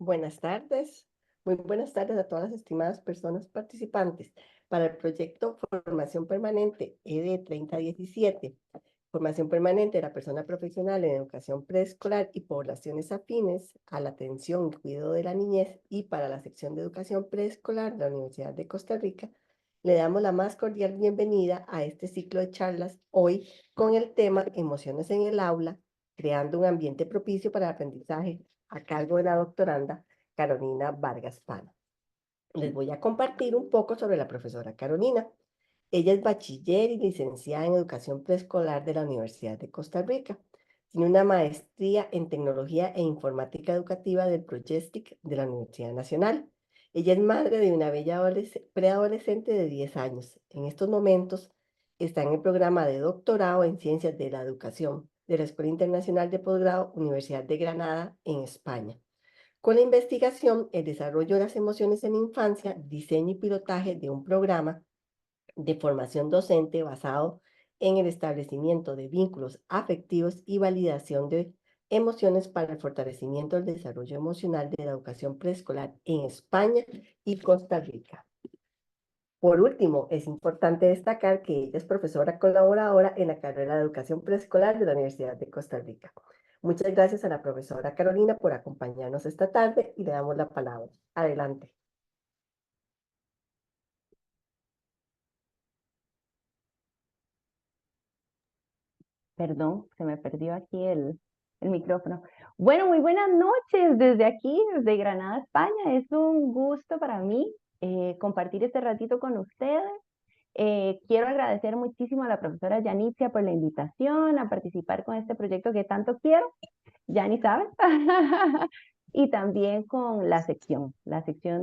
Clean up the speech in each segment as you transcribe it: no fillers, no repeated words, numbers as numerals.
Buenas tardes. Muy buenas tardes a todas las estimadas personas participantes para el proyecto Formación Permanente ED 3017. Formación permanente de la persona profesional en educación preescolar y poblaciones afines a la atención y cuidado de la niñez y para la sección de educación preescolar de la Universidad de Costa Rica. Le damos la más cordial bienvenida a este ciclo de charlas hoy con el tema Emociones en el aula, creando un ambiente propicio para el aprendizaje, a cargo de la doctoranda Carolina Vargas Pana. Les voy a compartir un poco sobre la profesora Carolina. Ella es bachiller y licenciada en educación preescolar de la Universidad de Costa Rica. Tiene una maestría en tecnología e informática educativa del Proyectic de la Universidad Nacional. Ella es madre de una bella preadolescente de 10 años. En estos momentos está en el programa de doctorado en ciencias de la educación de la Escuela Internacional de Posgrado Universidad de Granada en España, con la investigación, el desarrollo de las emociones en la infancia, diseño y pilotaje de un programa de formación docente basado en el establecimiento de vínculos afectivos y validación de emociones para el fortalecimiento del desarrollo emocional de la educación preescolar en España y Costa Rica. Por último, es importante destacar que ella es profesora colaboradora en la carrera de educación preescolar de la Universidad de Costa Rica. Muchas gracias a la profesora Carolina por acompañarnos esta tarde y le damos la palabra. Adelante. Perdón, se me perdió aquí el micrófono. Bueno, muy buenas noches desde aquí, desde Granada, España. Es un gusto para mí compartir este ratito con ustedes. Quiero agradecer muchísimo a la profesora Yanitzia por la invitación a participar con este proyecto que tanto quiero. Yani sabe. Y también con la sección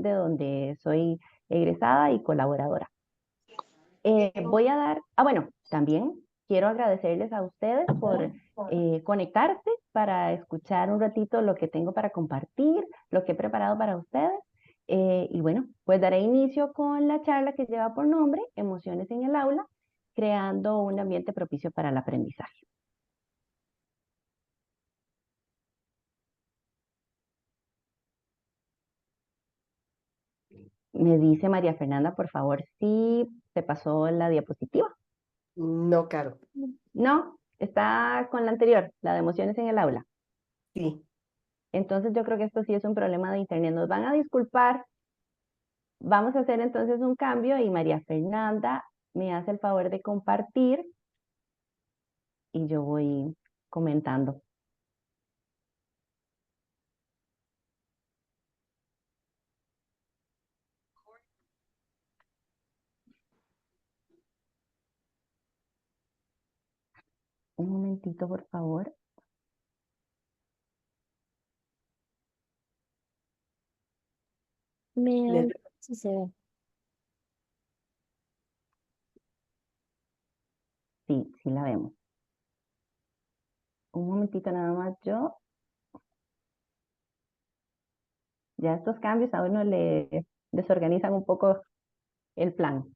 de donde soy egresada y colaboradora. Voy a dar, bueno, también quiero agradecerles a ustedes por conectarse para escuchar un ratito lo que tengo para compartir, lo que he preparado para ustedes. Y bueno, pues daré inicio con la charla que lleva por nombre Emociones en el aula, creando un ambiente propicio para el aprendizaje. Me dice María Fernanda, por favor, si se pasó la diapositiva. No, Caro. No, está con la anterior, la de emociones en el aula. Sí. Entonces yo creo que esto sí es un problema de internet. Nos van a disculpar. Vamos a hacer entonces un cambio y María Fernanda me hace el favor de compartir y yo voy comentando. Un momentito, por favor. Sí se ve. Sí, sí la vemos. Un momentito nada más yo. Ya estos cambios a uno le desorganizan un poco el plan.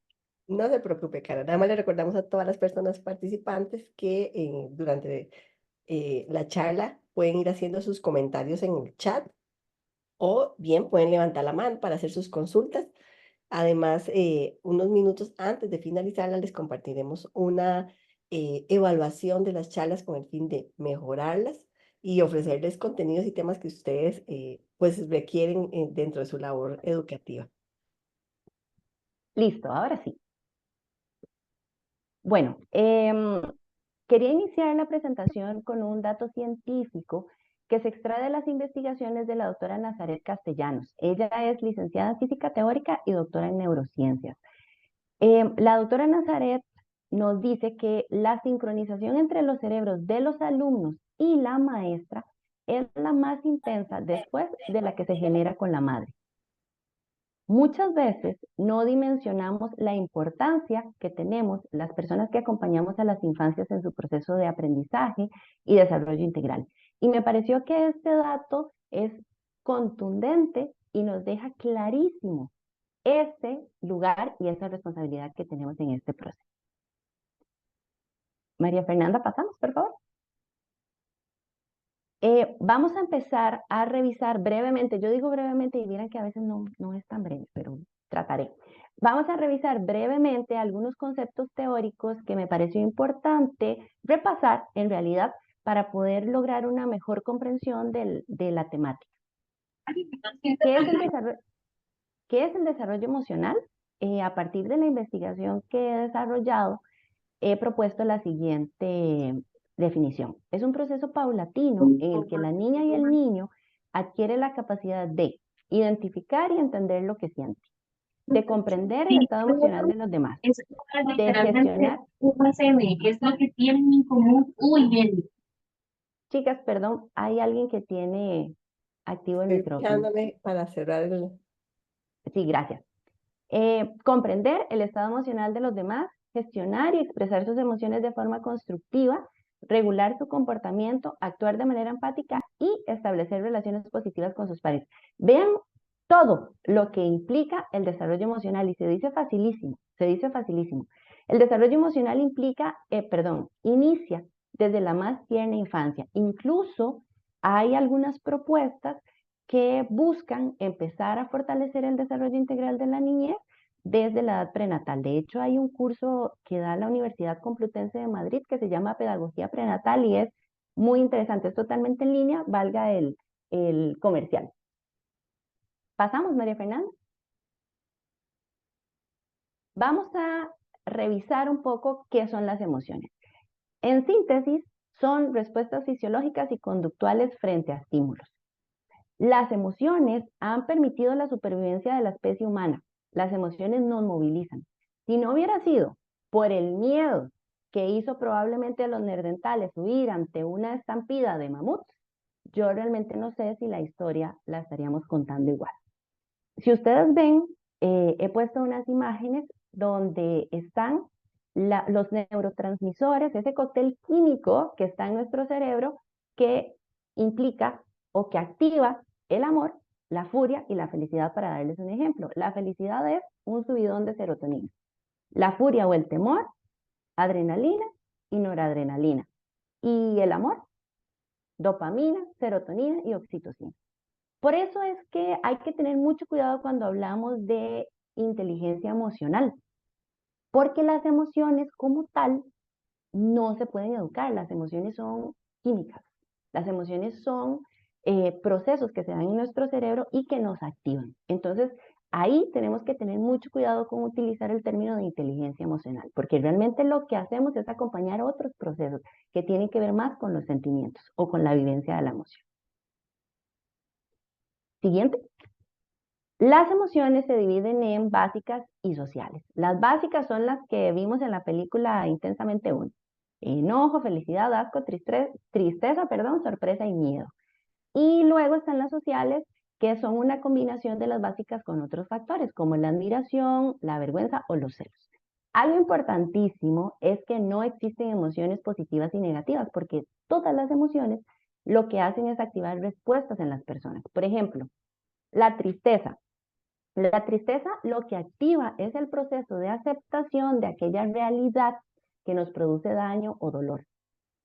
No se preocupe, Caro. Nada más le recordamos a todas las personas participantes que durante la charla pueden ir haciendo sus comentarios en el chat o bien pueden levantar la mano para hacer sus consultas. Además, unos minutos antes de finalizarla, les compartiremos una evaluación de las charlas con el fin de mejorarlas y ofrecerles contenidos y temas que ustedes pues requieren dentro de su labor educativa. Listo, ahora sí. Bueno, quería iniciar la presentación con un dato científico que se extrae de las investigaciones de la doctora Nazaret Castellanos. Ella es licenciada en física teórica y doctora en neurociencias. La doctora Nazaret nos dice que la sincronización entre los cerebros de los alumnos y la maestra es la más intensa después de la que se genera con la madre. Muchas veces no dimensionamos la importancia que tenemos las personas que acompañamos a las infancias en su proceso de aprendizaje y desarrollo integral. Y me pareció que este dato es contundente y nos deja clarísimo ese lugar y esa responsabilidad que tenemos en este proceso. María Fernanda, pasamos, por favor. Vamos a empezar a revisar brevemente, yo digo brevemente y miren que a veces no es tan breve, pero trataré. Vamos a revisar brevemente algunos conceptos teóricos que me pareció importante repasar en realidad para poder lograr una mejor comprensión de la temática. ¿Qué es el desarrollo, qué es el desarrollo emocional? A partir de la investigación que he desarrollado, he propuesto la siguiente definición. Es un proceso paulatino en el que la niña y el niño adquiere la capacidad de identificar y entender lo que siente, de comprender el estado emocional de los demás, Es de gestionar. USM, es lo que tienen en común. Uy, bien. Chicas, perdón, hay alguien que tiene activo el Estoy micrófono. fijándome para cerrar el... Sí, gracias. Comprender el estado emocional de los demás, gestionar y expresar sus emociones de forma constructiva, regular su comportamiento, actuar de manera empática y establecer relaciones positivas con sus pares. Vean todo lo que implica el desarrollo emocional y se dice facilísimo, se dice facilísimo. El desarrollo emocional inicia desde la más tierna infancia. Incluso hay algunas propuestas que buscan empezar a fortalecer el desarrollo integral de la niñez desde la edad prenatal. De hecho, hay un curso que da la Universidad Complutense de Madrid que se llama Pedagogía Prenatal y es muy interesante. Es totalmente en línea, valga el comercial. Pasamos, María Fernanda. Vamos a revisar un poco qué son las emociones. En síntesis, son respuestas fisiológicas y conductuales frente a estímulos. Las emociones han permitido la supervivencia de la especie humana. Las emociones nos movilizan. Si no hubiera sido por el miedo que hizo probablemente a los neandertales huir ante una estampida de mamuts, yo realmente no sé si la historia la estaríamos contando igual. Si ustedes ven, he puesto unas imágenes donde están los neurotransmisores, ese cóctel químico que está en nuestro cerebro que implica o que activa el amor, la furia y la felicidad, para darles un ejemplo. La felicidad es un subidón de serotonina. La furia o el temor, adrenalina y noradrenalina. Y el amor, dopamina, serotonina y oxitocina. Por eso es que hay que tener mucho cuidado cuando hablamos de inteligencia emocional, porque las emociones como tal no se pueden educar, las emociones son químicas, las emociones son procesos que se dan en nuestro cerebro y que nos activan. Entonces, ahí tenemos que tener mucho cuidado con utilizar el término de inteligencia emocional, porque realmente lo que hacemos es acompañar otros procesos que tienen que ver más con los sentimientos o con la vivencia de la emoción. Siguiente. Las emociones se dividen en básicas y sociales. Las básicas son las que vimos en la película Intensamente Uno. Enojo, felicidad, asco, tristeza, sorpresa y miedo. Y luego están las sociales, que son una combinación de las básicas con otros factores, como la admiración, la vergüenza o los celos. Algo importantísimo es que no existen emociones positivas y negativas, porque todas las emociones lo que hacen es activar respuestas en las personas. Por ejemplo, la tristeza. La tristeza lo que activa es el proceso de aceptación de aquella realidad que nos produce daño o dolor.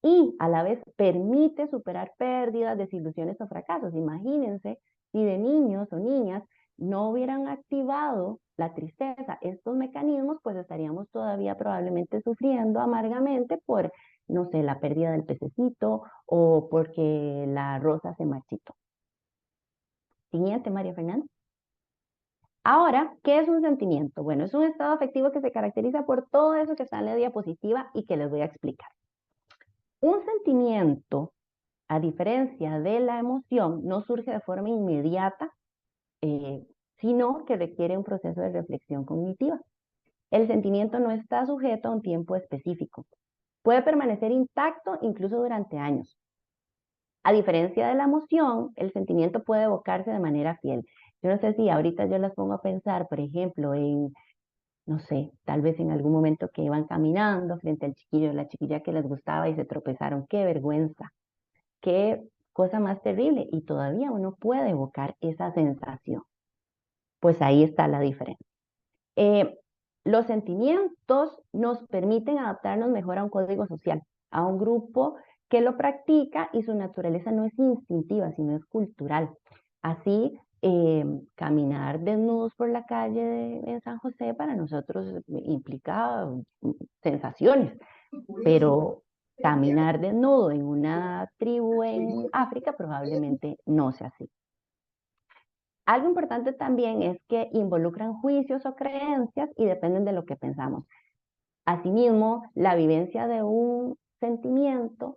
Y a la vez permite superar pérdidas, desilusiones o fracasos. Imagínense si de niños o niñas no hubieran activado la tristeza, estos mecanismos, pues estaríamos todavía probablemente sufriendo amargamente por, no sé, la pérdida del pececito o porque la rosa se marchitó. Siguiente, María Fernanda. Ahora, ¿qué es un sentimiento? Bueno, es un estado afectivo que se caracteriza por todo eso que está en la diapositiva y que les voy a explicar. Un sentimiento, a diferencia de la emoción, no surge de forma inmediata, sino que requiere un proceso de reflexión cognitiva. El sentimiento no está sujeto a un tiempo específico. Puede permanecer intacto incluso durante años. A diferencia de la emoción, el sentimiento puede evocarse de manera fiel. Yo no sé si ahorita yo las pongo a pensar, por ejemplo, en, no sé, tal vez en algún momento que iban caminando frente al chiquillo o la chiquilla que les gustaba y se tropezaron. ¡Qué vergüenza! ¡Qué cosa más terrible! Y todavía uno puede evocar esa sensación. Pues ahí está la diferencia. Los sentimientos nos permiten adaptarnos mejor a un código social, a un grupo que lo practica y su naturaleza no es instintiva, sino es cultural. Así, caminar desnudos por la calle en San José para nosotros implica sensaciones, pero caminar desnudo en una tribu en África probablemente no sea así. Algo importante también es que involucran juicios o creencias y dependen de lo que pensamos. Asimismo, la vivencia de un sentimiento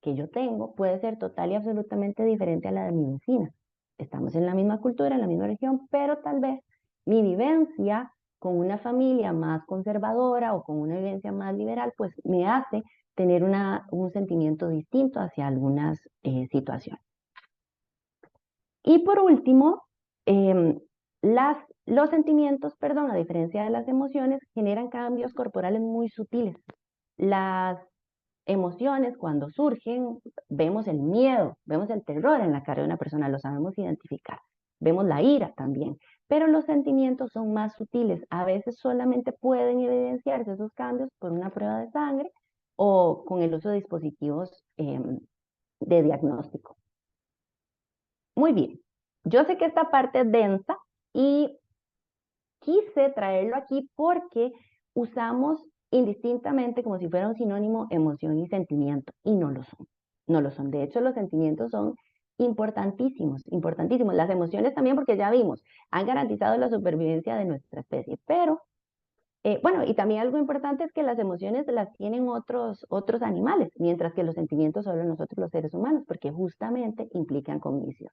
que yo tengo puede ser total y absolutamente diferente a la de mi vecina. Estamos en la misma cultura, en la misma región, pero tal vez mi vivencia con una familia más conservadora o con una vivencia más liberal, pues me hace tener un sentimiento distinto hacia algunas situaciones. Y por último, em, los sentimientos, perdón, a diferencia de las emociones, generan cambios corporales muy sutiles. Las emociones, cuando surgen, vemos el miedo, vemos el terror en la cara de una persona, lo sabemos identificar. Vemos la ira también, pero los sentimientos son más sutiles. A veces solamente pueden evidenciarse esos cambios por una prueba de sangre o con el uso de dispositivos de diagnóstico. Muy bien, yo sé que esta parte es densa y quise traerlo aquí porque usamos indistintamente como si fuera un sinónimo emoción y sentimiento y no lo son. No lo son. De hecho, los sentimientos son importantísimos, importantísimos. Las emociones también porque ya vimos, han garantizado la supervivencia de nuestra especie. Pero, bueno, y también algo importante es que las emociones las tienen otros animales, mientras que los sentimientos solo nosotros los seres humanos, porque justamente implican cognición.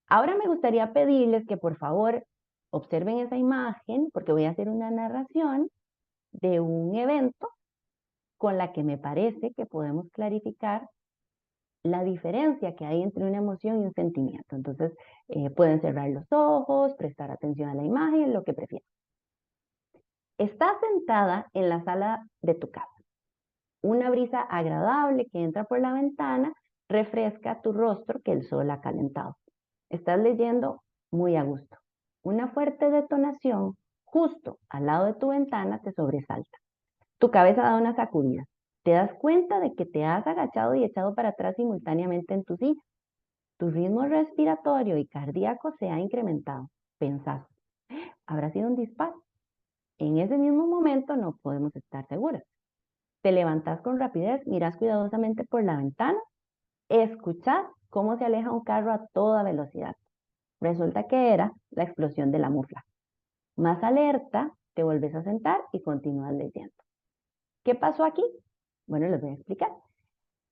Ahora me gustaría pedirles que por favor observen esa imagen porque voy a hacer una narración de un evento con la que me parece que podemos clarificar la diferencia que hay entre una emoción y un sentimiento. Entonces, pueden cerrar los ojos, prestar atención a la imagen, lo que prefieran. Estás sentada en la sala de tu casa. Una brisa agradable que entra por la ventana refresca tu rostro que el sol ha calentado. Estás leyendo muy a gusto. Una fuerte detonación justo al lado de tu ventana te sobresalta. Tu cabeza da una sacudida. Te das cuenta de que te has agachado y echado para atrás simultáneamente en tu silla. Tu ritmo respiratorio y cardíaco se ha incrementado. Pensás, ¿habrá sido un disparo? En ese mismo momento no podemos estar seguras. Te levantas con rapidez, miras cuidadosamente por la ventana, escuchas cómo se aleja un carro a toda velocidad. Resulta que era la explosión de la mufla. Más alerta, te vuelves a sentar y continúas leyendo. ¿Qué pasó aquí? Bueno, les voy a explicar.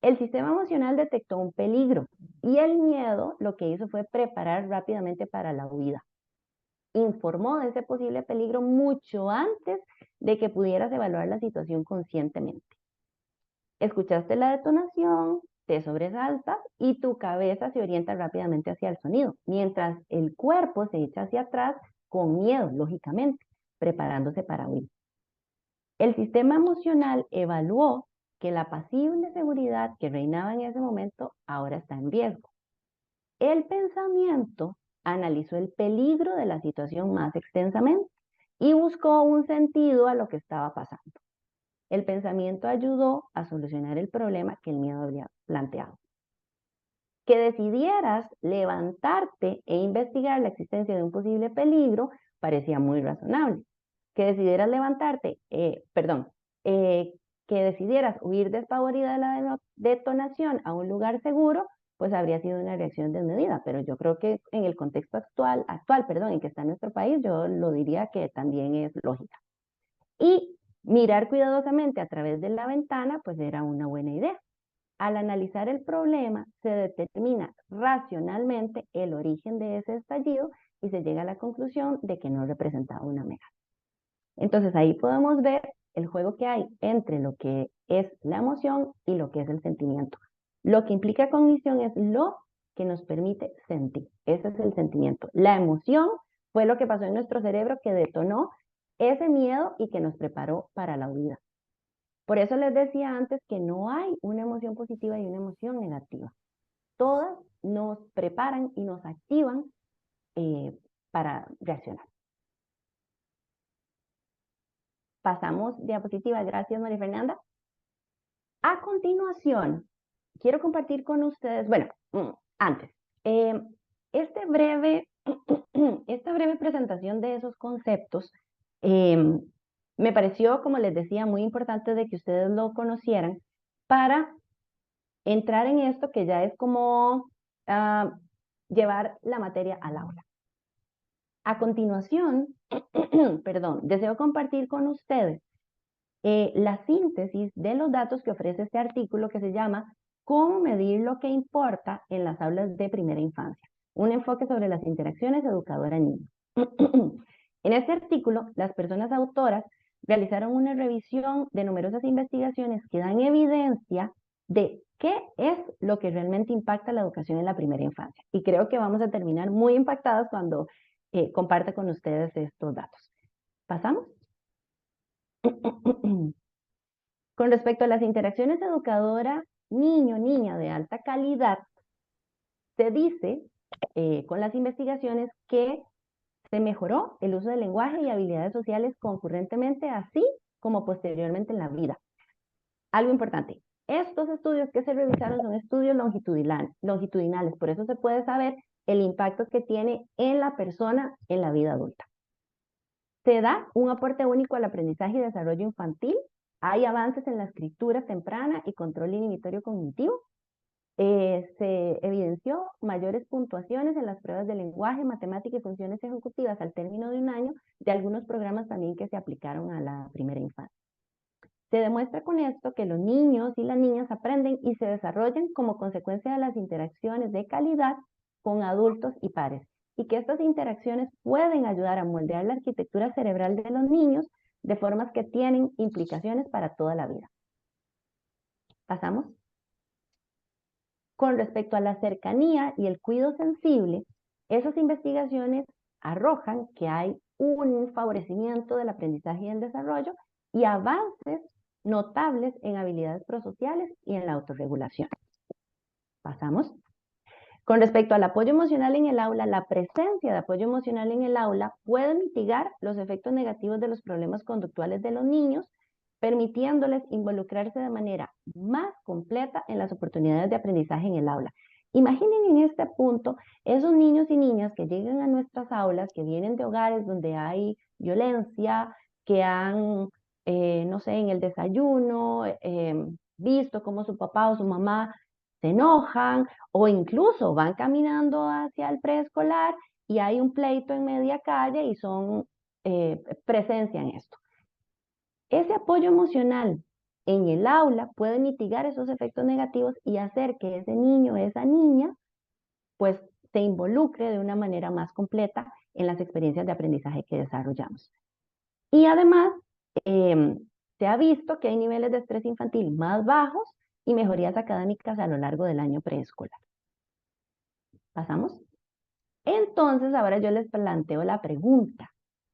El sistema emocional detectó un peligro y el miedo lo que hizo fue preparar rápidamente para la huida. Informó de ese posible peligro mucho antes de que pudieras evaluar la situación conscientemente. Escuchaste la detonación, te sobresaltas y tu cabeza se orienta rápidamente hacia el sonido, mientras el cuerpo se echa hacia atrás con miedo, lógicamente, preparándose para huir. El sistema emocional evaluó que la apacible seguridad que reinaba en ese momento ahora está en riesgo. El pensamiento analizó el peligro de la situación más extensamente y buscó un sentido a lo que estaba pasando. El pensamiento ayudó a solucionar el problema que el miedo había planteado. Que decidieras levantarte e investigar la existencia de un posible peligro parecía muy razonable. Que decidieras que decidieras huir despavorida de la detonación a un lugar seguro, pues habría sido una reacción desmedida. Pero yo creo que en el contexto actual, en que está nuestro país, yo lo diría que también es lógica. Y mirar cuidadosamente a través de la ventana, pues era una buena idea. Al analizar el problema, se determina racionalmente el origen de ese estallido y se llega a la conclusión de que no representaba una amenaza. Entonces ahí podemos ver el juego que hay entre lo que es la emoción y lo que es el sentimiento. Lo que implica cognición es lo que nos permite sentir. Ese es el sentimiento. La emoción fue lo que pasó en nuestro cerebro que detonó ese miedo y que nos preparó para la huida. Por eso les decía antes que no hay una emoción positiva y una emoción negativa. Todas nos preparan y nos activan para reaccionar. Pasamos diapositiva. Gracias, María Fernanda. A continuación, quiero compartir con ustedes, bueno, antes, esta breve presentación de esos conceptos me pareció, como les decía, muy importante de que ustedes lo conocieran para entrar en esto que ya es como llevar la materia al aula. A continuación, perdón, deseo compartir con ustedes la síntesis de los datos que ofrece este artículo que se llama ¿Cómo medir lo que importa en las aulas de primera infancia? Un enfoque sobre las interacciones educadora-niño. En este artículo, las personas autoras realizaron una revisión de numerosas investigaciones que dan evidencia de qué es lo que realmente impacta la educación en la primera infancia. Y creo que vamos a terminar muy impactadas cuando comparte con ustedes estos datos. ¿Pasamos? Con respecto a las interacciones educadora niño-niña de alta calidad, se dice con las investigaciones que se mejoró el uso del lenguaje y habilidades sociales concurrentemente, así como posteriormente en la vida. Algo importante, estos estudios que se revisaron son estudios longitudinales, por eso se puede saber el impacto que tiene en la persona en la vida adulta. Se da un aporte único al aprendizaje y desarrollo infantil. Hay avances en la escritura temprana y control inhibitorio cognitivo. Se evidenció mayores puntuaciones en las pruebas de lenguaje, matemática y funciones ejecutivas al término de un año de algunos programas también que se aplicaron a la primera infancia. Se demuestra con esto que los niños y las niñas aprenden y se desarrollan como consecuencia de las interacciones de calidad con adultos y pares, y que estas interacciones pueden ayudar a moldear la arquitectura cerebral de los niños de formas que tienen implicaciones para toda la vida. ¿Pasamos? Con respecto a la cercanía y el cuidado sensible, esas investigaciones arrojan que hay un favorecimiento del aprendizaje y el desarrollo y avances notables en habilidades prosociales y en la autorregulación. Pasamos. Con respecto al apoyo emocional en el aula, la presencia de apoyo emocional en el aula puede mitigar los efectos negativos de los problemas conductuales de los niños, permitiéndoles involucrarse de manera más completa en las oportunidades de aprendizaje en el aula. Imaginen en este punto esos niños y niñas que llegan a nuestras aulas, que vienen de hogares donde hay violencia, que han, no sé, en el desayuno, visto cómo su papá o su mamá se enojan o incluso van caminando hacia el preescolar y hay un pleito en media calle y son presencia en esto. Ese apoyo emocional en el aula puede mitigar esos efectos negativos y hacer que ese niño o esa niña pues se involucre de una manera más completa en las experiencias de aprendizaje que desarrollamos. Y además, se ha visto que hay niveles de estrés infantil más bajos y mejorías académicas a lo largo del año preescolar. ¿Pasamos? Entonces, ahora yo les planteo la pregunta.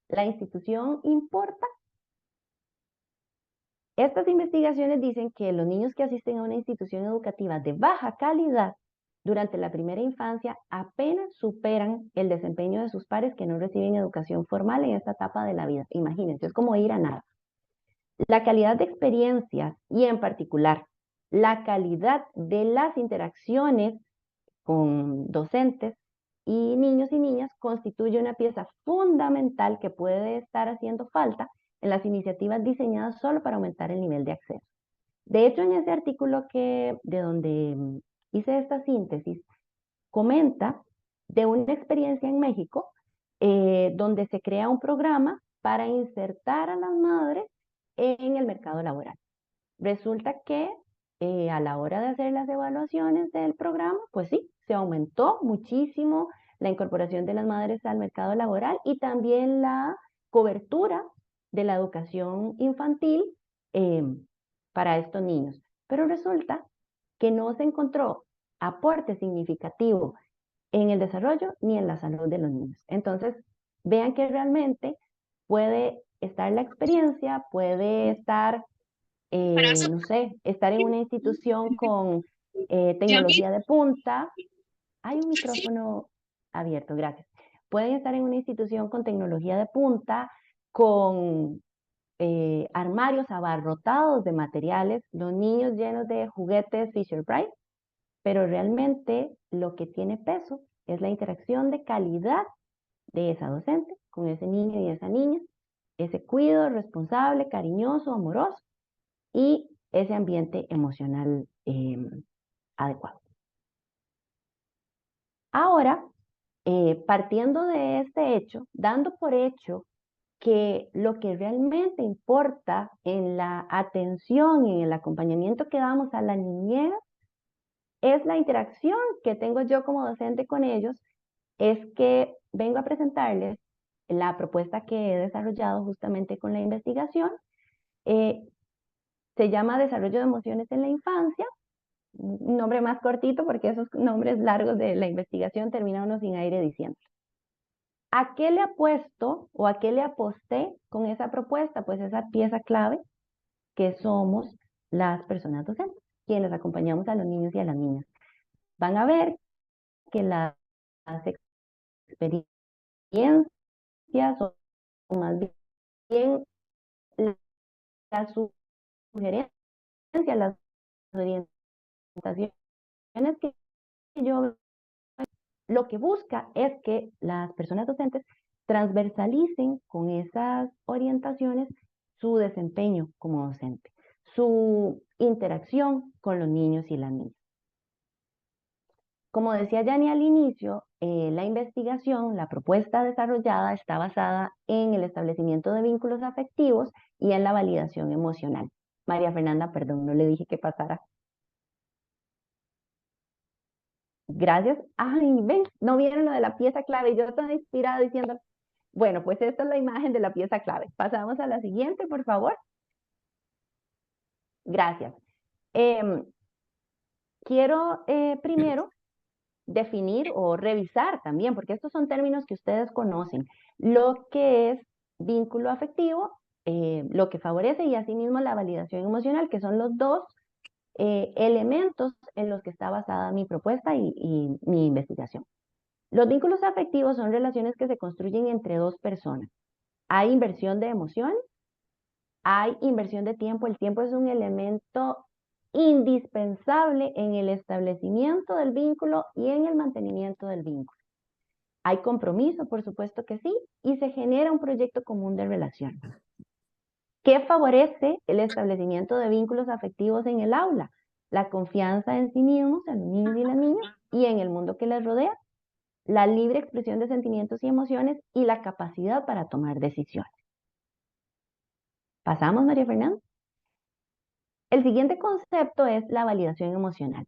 ¿La institución importa? Estas investigaciones dicen que los niños que asisten a una institución educativa de baja calidad durante la primera infancia apenas superan el desempeño de sus pares que no reciben educación formal en esta etapa de la vida. Imagínense, es como ir a nada. La calidad de experiencias y en particular la calidad de las interacciones con docentes y niños y niñas constituye una pieza fundamental que puede estar haciendo falta en las iniciativas diseñadas solo para aumentar el nivel de acceso. De hecho, en ese artículo de donde hice esta síntesis, comenta de una experiencia en México donde se crea un programa para insertar a las madres en el mercado laboral. Resulta que a la hora de hacer las evaluaciones del programa, pues sí, se aumentó muchísimo la incorporación de las madres al mercado laboral y también la cobertura de la educación infantil para estos niños. Pero resulta que no se encontró aporte significativo en el desarrollo ni en la salud de los niños. Entonces, vean que realmente puede estar la experiencia, puede estar no sé, estar en una institución con tecnología de punta. Hay un micrófono abierto, gracias. Pueden estar en una institución con tecnología de punta, con armarios abarrotados de materiales, los niños llenos de juguetes Fisher-Price, pero realmente lo que tiene peso es la interacción de calidad de esa docente con ese niño y esa niña, ese cuidado responsable, cariñoso, amoroso y ese ambiente emocional adecuado. Ahora, partiendo de este hecho, dando por hecho que lo que realmente importa en la atención y en el acompañamiento que damos a la niñez es la interacción que tengo yo como docente con ellos, es que vengo a presentarles la propuesta que he desarrollado justamente con la investigación. Se llama Desarrollo de Emociones en la Infancia, un nombre más cortito porque esos nombres largos de la investigación termina uno sin aire diciendo. ¿A qué le apuesto o a qué le aposté con esa propuesta? Pues esa pieza clave que somos las personas docentes, quienes acompañamos a los niños y a las niñas. Van a ver que las experiencias o más bien las sugerencias, las orientaciones que yo lo que busca es que las personas docentes transversalicen con esas orientaciones su desempeño como docente, su interacción con los niños y las niñas. Como decía Yani al inicio, la investigación, la propuesta desarrollada está basada en el establecimiento de vínculos afectivos y en la validación emocional. María Fernanda, perdón, no le dije que pasara. Gracias. Ay, ven, no vieron lo de la pieza clave. Yo estoy inspirada diciendo, bueno, pues esta es la imagen de la pieza clave. Pasamos a la siguiente, por favor. Gracias. Quiero primero definir o revisar también, porque estos son términos que ustedes conocen, lo que es vínculo afectivo, lo que favorece y asimismo la validación emocional, que son los dos elementos en los que está basada mi propuesta y mi investigación. Los vínculos afectivos son relaciones que se construyen entre dos personas. Hay inversión de emociones, hay inversión de tiempo. El tiempo es un elemento indispensable en el establecimiento del vínculo y en el mantenimiento del vínculo. Hay compromiso, por supuesto que sí, y se genera un proyecto común de relación. ¿Qué favorece el establecimiento de vínculos afectivos en el aula? La confianza en sí mismos, en los niños y las niñas, y en el mundo que les rodea, la libre expresión de sentimientos y emociones y la capacidad para tomar decisiones. ¿Pasamos, María Fernanda? El siguiente concepto es la validación emocional.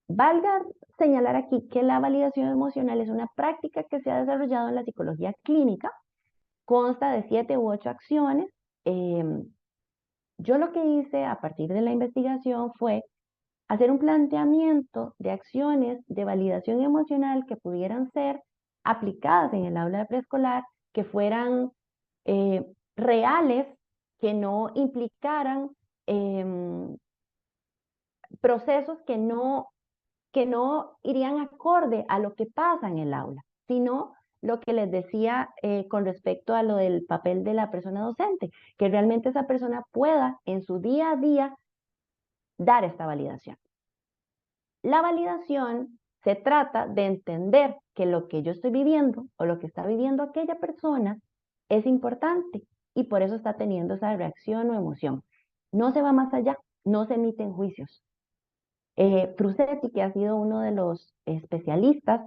Valga señalar aquí que la validación emocional es una práctica que se ha desarrollado en la psicología clínica, consta de 7 u 8 acciones. Yo lo que hice a partir de la investigación fue hacer un planteamiento de acciones de validación emocional que pudieran ser aplicadas en el aula de preescolar, que fueran reales, que no implicaran procesos que no irían acorde a lo que pasa en el aula, sino lo que les decía con respecto a lo del papel de la persona docente, que realmente esa persona pueda en su día a día dar esta validación. La validación se trata de entender que lo que yo estoy viviendo o lo que está viviendo aquella persona es importante y por eso está teniendo esa reacción o emoción. No se va más allá, no se emiten juicios. Frusetti, que ha sido uno de los especialistas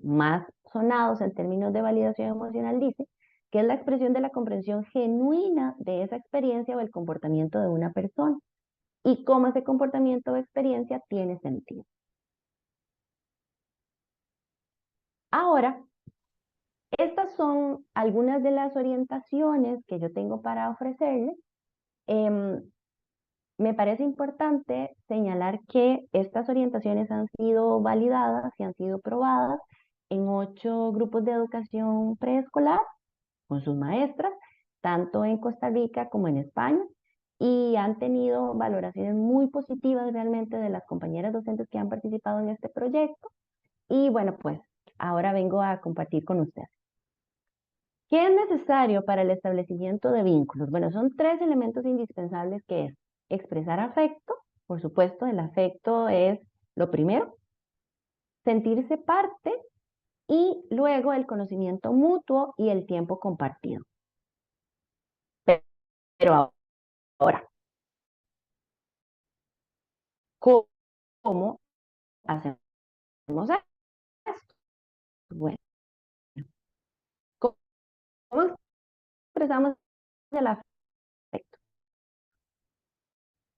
más sonados en términos de validación emocional, dice que es la expresión de la comprensión genuina de esa experiencia o el comportamiento de una persona y cómo ese comportamiento o experiencia tiene sentido. Ahora, estas son algunas de las orientaciones que yo tengo para ofrecerles. Me parece importante señalar que estas orientaciones han sido validadas y han sido probadas en 8 grupos de educación preescolar con sus maestras, tanto en Costa Rica como en España, y han tenido valoraciones muy positivas realmente de las compañeras docentes que han participado en este proyecto. Y bueno, pues ahora vengo a compartir con ustedes. ¿Qué es necesario para el establecimiento de vínculos? Bueno, son tres elementos indispensables que es expresar afecto, por supuesto, el afecto es lo primero, sentirse parte y luego el conocimiento mutuo y el tiempo compartido. Pero ahora, ¿cómo hacemos esto? Bueno, ¿cómo expresamos el afecto?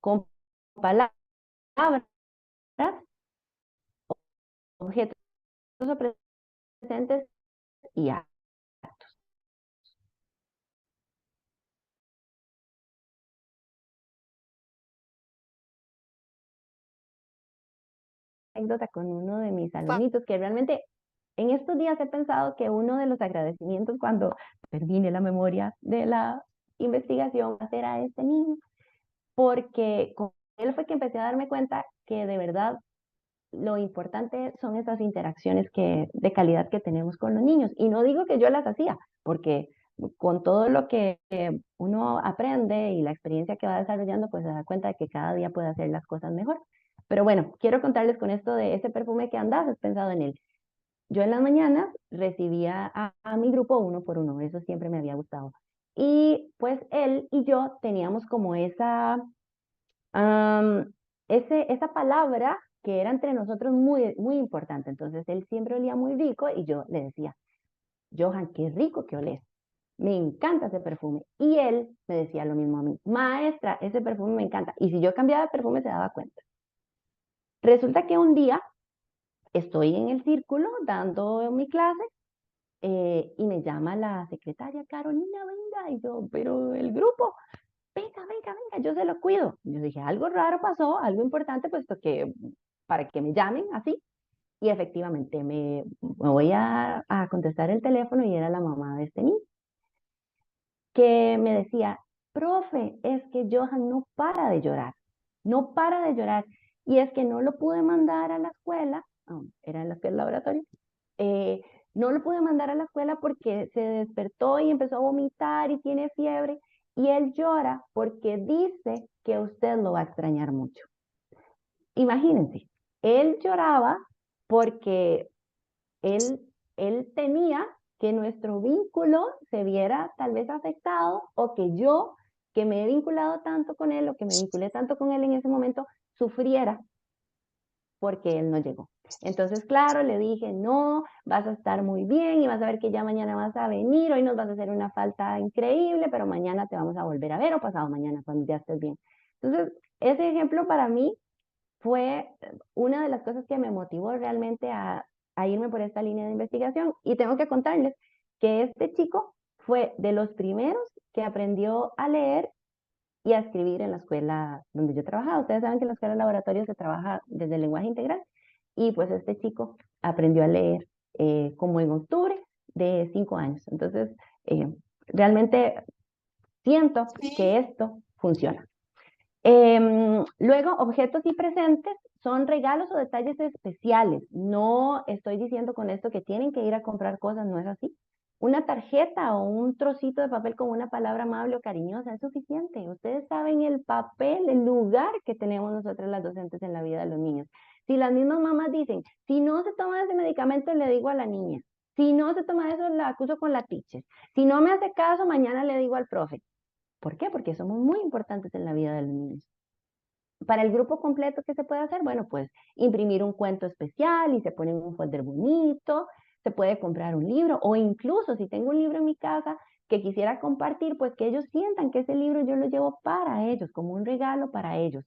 Con palabras, objetos o presentes y actos. Anécdota con uno de mis alumnitos que realmente en estos días he pensado que uno de los agradecimientos cuando termine la memoria de la investigación va a ser a este niño, porque con él fue que empecé a darme cuenta que de verdad lo importante son esas interacciones de calidad que tenemos con los niños. Y no digo que yo las hacía, porque con todo lo que uno aprende y la experiencia que va desarrollando, pues se da cuenta de que cada día puede hacer las cosas mejor. Pero bueno, quiero contarles con esto de ese perfume que andas, has pensado en él. Yo en las mañanas recibía a mi grupo uno por uno, eso siempre me había gustado. Y pues él y yo teníamos como am, esa palabra que era entre nosotros muy, muy importante. Entonces él siempre olía muy rico y yo le decía, Johan, qué rico que olés. Me encanta ese perfume. Y él me decía lo mismo a mí, maestra, ese perfume me encanta. Y si yo cambiaba de perfume se daba cuenta. Resulta que un día estoy en el círculo dando mi clase y me llama la secretaria, Carolina, venga, y yo, pero el grupo, venga, venga, venga, yo se lo cuido. Yo dije, algo raro pasó, algo importante, puesto que para que me llamen así. Y efectivamente me voy a contestar el teléfono y era la mamá de este niño, que me decía, profe, es que Johan no para de llorar, no para de llorar. Y es que no lo pude mandar a la escuela, era en la escuela laboratorio, eh, no lo pude mandar a la escuela porque se despertó y empezó a vomitar y tiene fiebre. Y él llora porque dice que usted lo va a extrañar mucho. Imagínense, él lloraba porque él, él temía que nuestro vínculo se viera tal vez afectado o que yo, que me he vinculado tanto con él o que me vinculé tanto con él en ese momento, sufriera porque él no llegó. Entonces, claro, le dije, no, vas a estar muy bien y vas a ver que ya mañana vas a venir, hoy nos vas a hacer una falta increíble, pero mañana te vamos a volver a ver o pasado mañana cuando ya estés bien. Entonces, ese ejemplo para mí fue una de las cosas que me motivó realmente a irme por esta línea de investigación. Y tengo que contarles que este chico fue de los primeros que aprendió a leer y a escribir en la escuela donde yo trabajaba. Ustedes saben que en la escuela de laboratorio se trabaja desde el lenguaje integral y pues este chico aprendió a leer como en octubre de 5 años. Entonces, realmente siento que esto funciona. Luego, objetos y presentes son regalos o detalles especiales. No estoy diciendo con esto que tienen que ir a comprar cosas, no es así. Una tarjeta o un trocito de papel con una palabra amable o cariñosa es suficiente. Ustedes saben el papel, el lugar que tenemos nosotros las docentes en la vida de los niños. Si las mismas mamás dicen, si no se toma ese medicamento, le digo a la niña. Si no se toma eso, la acuso con la teacher. Si no me hace caso, mañana le digo al profe. ¿Por qué? Porque somos muy importantes en la vida de los niños. Para el grupo completo, ¿qué se puede hacer? Bueno, pues imprimir un cuento especial y se pone en un folder bonito, se puede comprar un libro o incluso si tengo un libro en mi casa que quisiera compartir, pues que ellos sientan que ese libro yo lo llevo para ellos, como un regalo para ellos.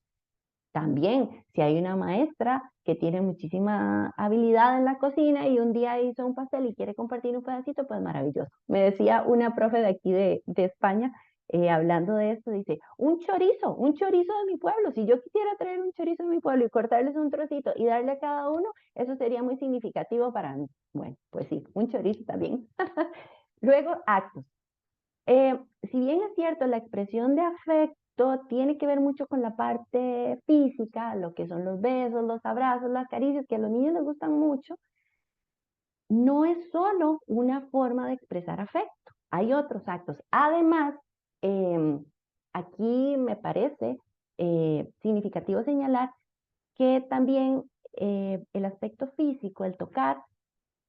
También, si hay una maestra que tiene muchísima habilidad en la cocina y un día hizo un pastel y quiere compartir un pedacito, pues maravilloso. Me decía una profe de aquí de España, hablando de esto, dice, un chorizo de mi pueblo. Si yo quisiera traer un chorizo de mi pueblo y cortarles un trocito y darle a cada uno, eso sería muy significativo para mí. Bueno, pues sí, un chorizo también. Luego, actos. Si bien es cierto, la expresión de afecto tiene que ver mucho con la parte física, lo que son los besos, los abrazos, las caricias, que a los niños les gustan mucho, no es solo una forma de expresar afecto. hay otros actos. Además, aquí me parece significativo señalar que también el aspecto físico, el tocar,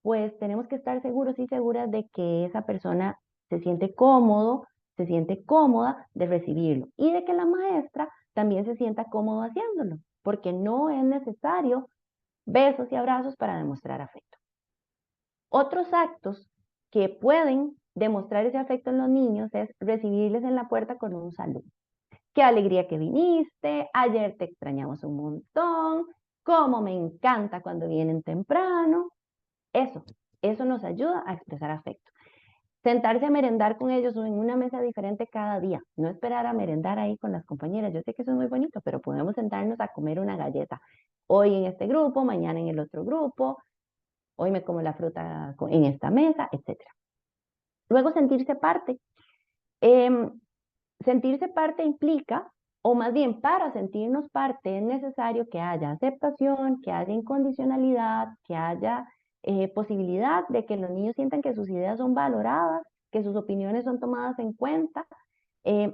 pues tenemos que estar seguros y seguras de que esa persona se siente cómodo, se siente cómoda de recibirlo y de que la maestra también se sienta cómodo haciéndolo, porque no es necesario besos y abrazos para demostrar afecto. Otros actos que pueden demostrar ese afecto en los niños es recibirles en la puerta con un saludo. Qué alegría que viniste, ayer te extrañamos un montón, cómo me encanta cuando vienen temprano. Eso nos ayuda a expresar afecto. Sentarse a merendar con ellos o en una mesa diferente cada día. No esperar a merendar ahí con las compañeras. Yo sé que eso es muy bonito, pero podemos sentarnos a comer una galleta. Hoy en este grupo, mañana en el otro grupo. Hoy me como la fruta en esta mesa, etc. Luego sentirse parte. Sentirse parte implica, o más bien para sentirnos parte es necesario que haya aceptación, que haya incondicionalidad, que haya posibilidad de que los niños sientan que sus ideas son valoradas, que sus opiniones son tomadas en cuenta,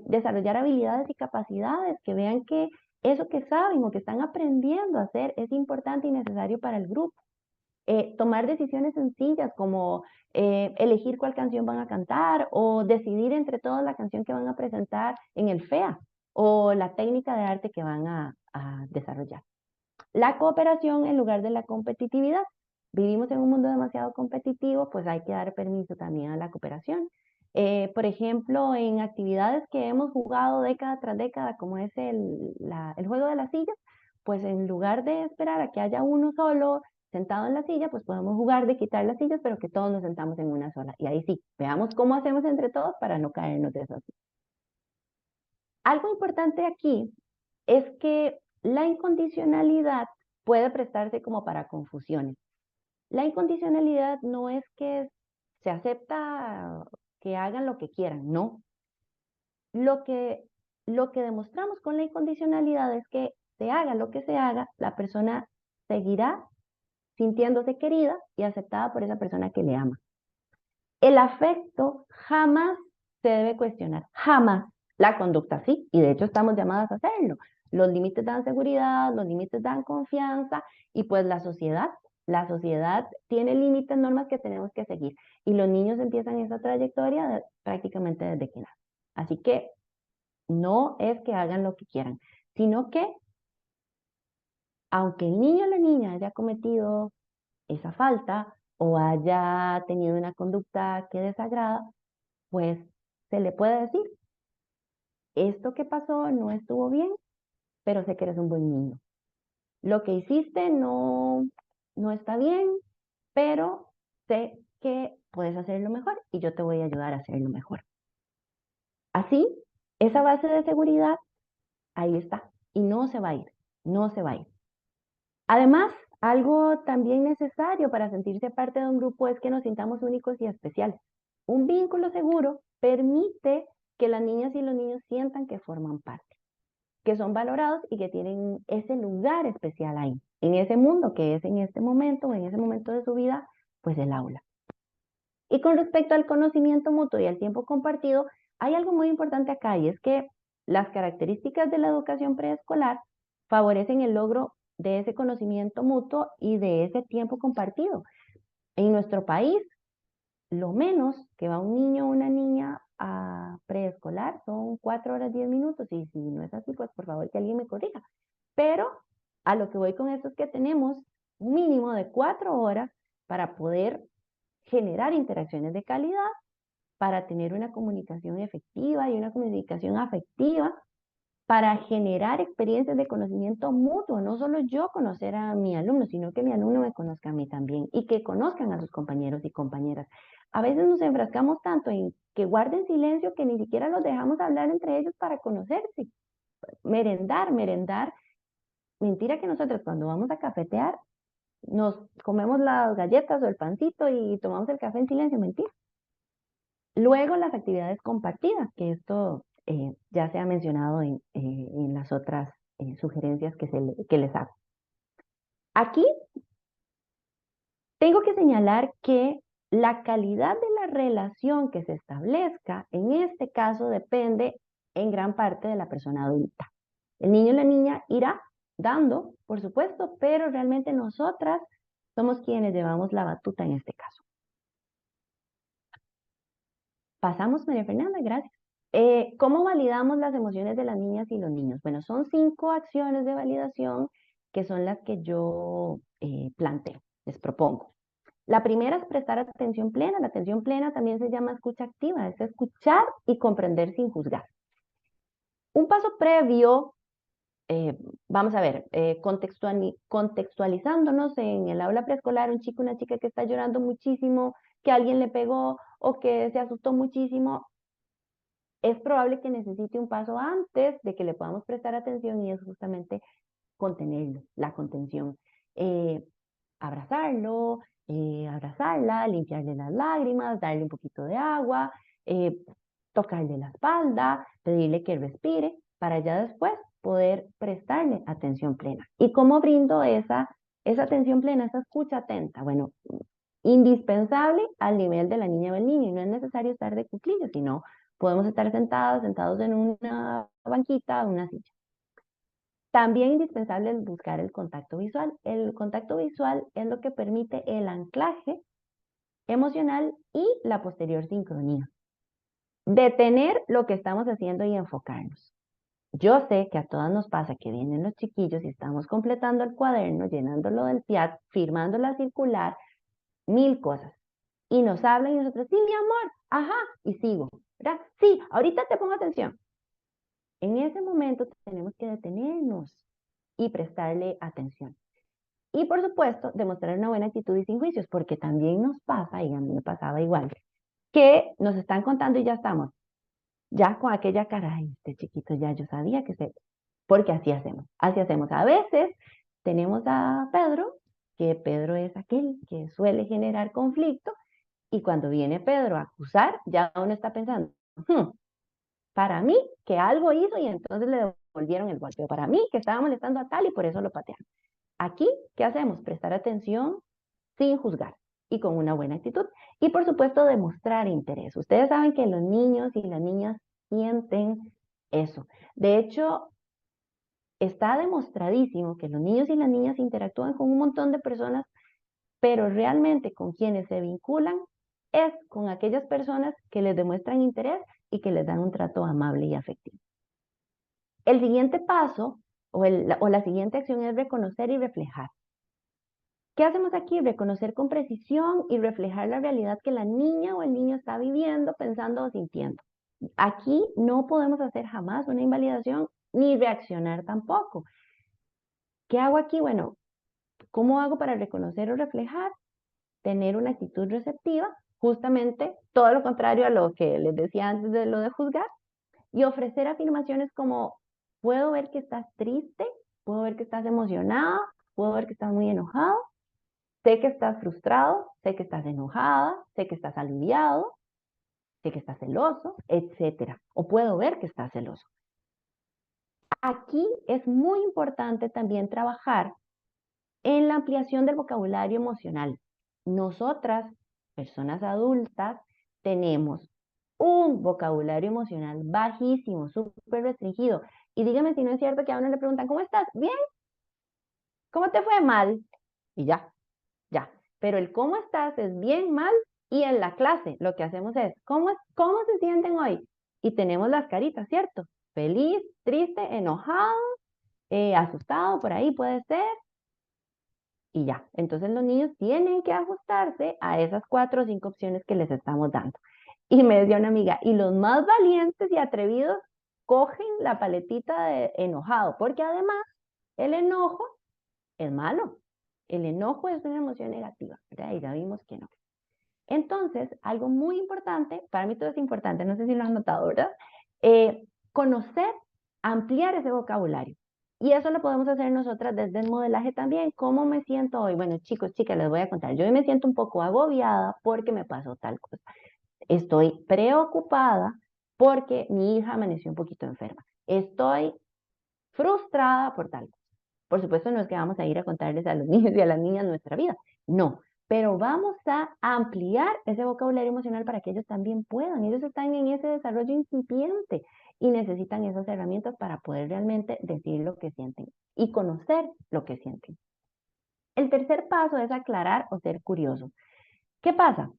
desarrollar habilidades y capacidades, que vean que eso que saben o que están aprendiendo a hacer es importante y necesario para el grupo. Tomar decisiones sencillas como elegir cuál canción van a cantar o decidir entre todos la canción que van a presentar en el FEA o la técnica de arte que van a desarrollar. La cooperación en lugar de la competitividad. Vivimos en un mundo demasiado competitivo, pues hay que dar permiso también a la cooperación. Por ejemplo, en actividades que hemos jugado década tras década, como es el juego de las sillas, pues en lugar de esperar a que haya uno solo sentado en la silla, pues podemos jugar de quitar las sillas, pero que todos nos sentamos en una sola. Y ahí sí, veamos cómo hacemos entre todos para no caernos de eso. Algo importante aquí es que la incondicionalidad puede prestarse como para confusiones. La incondicionalidad no es que se acepta que hagan lo que quieran, no. Lo que, lo que demostramos con la incondicionalidad es que se haga lo que se haga, la persona seguirá sintiéndose querida y aceptada por esa persona que le ama. El afecto jamás se debe cuestionar, jamás. La conducta sí, y de hecho estamos llamadas a hacerlo. Los límites dan seguridad, los límites dan confianza y pues la sociedad tiene límites, normas que tenemos que seguir y los niños empiezan esa trayectoria prácticamente desde que nacen. Así que no es que hagan lo que quieran, sino que aunque el niño o la niña haya cometido esa falta o haya tenido una conducta que desagrada, pues se le puede decir, esto que pasó no estuvo bien, pero sé que eres un buen niño. Lo que hiciste no está bien, pero sé que puedes hacerlo mejor y yo te voy a ayudar a hacerlo mejor. Así, esa base de seguridad, ahí está, y no se va a ir, no se va a ir. Además, algo también necesario para sentirse parte de un grupo es que nos sintamos únicos y especiales. Un vínculo seguro permite que las niñas y los niños sientan que forman parte, que son valorados y que tienen ese lugar especial ahí, en ese mundo que es en este momento o en ese momento de su vida, pues el aula. Y con respecto al conocimiento mutuo y al tiempo compartido, hay algo muy importante acá y es que las características de la educación preescolar favorecen el logro de ese conocimiento mutuo y de ese tiempo compartido. En nuestro país, lo menos que va un niño o una niña a preescolar son 4 horas 10 minutos y si no es así, pues por favor que alguien me corrija. Pero a lo que voy con esto es que tenemos un mínimo de 4 horas para poder generar interacciones de calidad, para tener una comunicación efectiva y una comunicación afectiva, para generar experiencias de conocimiento mutuo, no solo yo conocer a mi alumno, sino que mi alumno me conozca a mí también y que conozcan a sus compañeros y compañeras. A veces nos enfrascamos tanto en que guarden silencio que ni siquiera los dejamos hablar entre ellos para conocerse. Merendar. Mentira que nosotros cuando vamos a cafetear nos comemos las galletas o el pancito y tomamos el café en silencio, mentira. Luego las actividades compartidas, que esto ya se ha mencionado en las otras sugerencias que les hago. Aquí tengo que señalar que La calidad de la relación que se establezca, en este caso, depende en gran parte de la persona adulta. El niño y la niña irá dando, por supuesto, pero realmente nosotras somos quienes llevamos la batuta en este caso. Pasamos, María Fernanda, gracias. ¿Cómo validamos las emociones de las niñas y los niños? Bueno, son 5 acciones de validación que son las que yo planteo, les propongo. La primera es prestar atención plena. La atención plena también se llama escucha activa, es escuchar y comprender sin juzgar. Un paso previo, vamos a ver, contextualizándonos en el aula preescolar, un chico, una chica que está llorando muchísimo, que alguien le pegó o que se asustó muchísimo, es probable que necesite un paso antes de que le podamos prestar atención y es justamente contenerlo, la contención. Eh, abrazarlo, abrazarla, limpiarle las lágrimas, darle un poquito de agua, eh, tocarle la espalda, pedirle que respire, para ya después poder prestarle atención plena. ¿Y cómo brindo esa atención plena, esa escucha atenta? Bueno, indispensable al nivel de la niña o el niño, y no es necesario estar de cuclillas, sino podemos estar sentados en una banquita, una silla. También indispensable es buscar el contacto visual. El contacto visual es lo que permite el anclaje emocional y la posterior sincronía. Detener lo que estamos haciendo y enfocarnos. Yo sé que a todas nos pasa que vienen los chiquillos y estamos completando el cuaderno, llenándolo del PIAT, firmando la circular, 1000 cosas. Y nos hablan y nosotros, sí, mi amor, ajá, y sigo, ¿verdad? Sí, ahorita te pongo atención. En ese momento tenemos que detenernos y prestarle atención. Y por supuesto, demostrar una buena actitud y sin juicios, porque también nos pasa, y a mí me pasaba igual, que nos están contando y ya estamos, ya con aquella cara, ay, este chiquito ya yo sabía que se, porque así hacemos, así hacemos. A veces tenemos a Pedro, que Pedro es aquel que suele generar conflicto, y cuando viene Pedro a acusar, ya uno está pensando, para mí que algo hizo y entonces le devolvieron el golpe, o para mí que estaba molestando a tal y por eso lo patearon. Aquí, ¿qué hacemos? Prestar atención sin juzgar y con una buena actitud. Y por supuesto, demostrar interés. Ustedes saben que los niños y las niñas sienten eso. De hecho, está demostradísimo que los niños y las niñas interactúan con un montón de personas, pero realmente con quienes se vinculan es con aquellas personas que les demuestran interés y que les dan un trato amable y afectivo. El siguiente paso o la siguiente acción es reconocer y reflejar. ¿Qué hacemos aquí? Reconocer con precisión y reflejar la realidad que la niña o el niño está viviendo, pensando o sintiendo. Aquí no podemos hacer jamás una invalidación ni reaccionar tampoco. ¿Qué hago aquí? Bueno, ¿cómo hago para reconocer o reflejar? Tener una actitud receptiva, justamente todo lo contrario a lo que les decía antes de lo de juzgar, y ofrecer afirmaciones como, puedo ver que estás triste, puedo ver que estás emocionada, puedo ver que estás muy enojado. Sé que estás frustrado, sé que estás enojada, sé que estás aliviado, sé que estás celoso, etcétera. O puedo ver que estás celoso. Aquí es muy importante también trabajar en la ampliación del vocabulario emocional. Nosotras, personas adultas, tenemos un vocabulario emocional bajísimo, súper restringido. Y dígame si no es cierto que a uno le preguntan, ¿cómo estás? Bien. ¿Cómo te fue? Mal. Y ya. Ya, pero el cómo estás es bien, mal, y en la clase lo que hacemos es, ¿cómo se sienten hoy? Y tenemos las caritas, ¿cierto? Feliz, triste, enojado, asustado, por ahí puede ser, y ya. Entonces los niños tienen que ajustarse a esas 4 o 5 opciones que les estamos dando. Y me decía una amiga, y los más valientes y atrevidos cogen la paletita de enojado, porque además el enojo es malo. El enojo es una emoción negativa, ¿verdad? Y ya vimos que no. Entonces, algo muy importante, para mí todo es importante, no sé si lo han notado, ¿verdad? Conocer, ampliar ese vocabulario. Y eso lo podemos hacer nosotras desde el modelaje también. ¿Cómo me siento hoy? Bueno, chicos, chicas, les voy a contar. Yo hoy me siento un poco agobiada porque me pasó tal cosa. Estoy preocupada porque mi hija amaneció un poquito enferma. Estoy frustrada por tal cosa. Por supuesto, no es que vamos a ir a contarles a los niños y a las niñas nuestra vida. No, pero vamos a ampliar ese vocabulario emocional para que ellos también puedan. Ellos están en ese desarrollo incipiente y necesitan esas herramientas para poder realmente decir lo que sienten y conocer lo que sienten. El tercer paso es aclarar o ser curioso. ¿Qué pasa?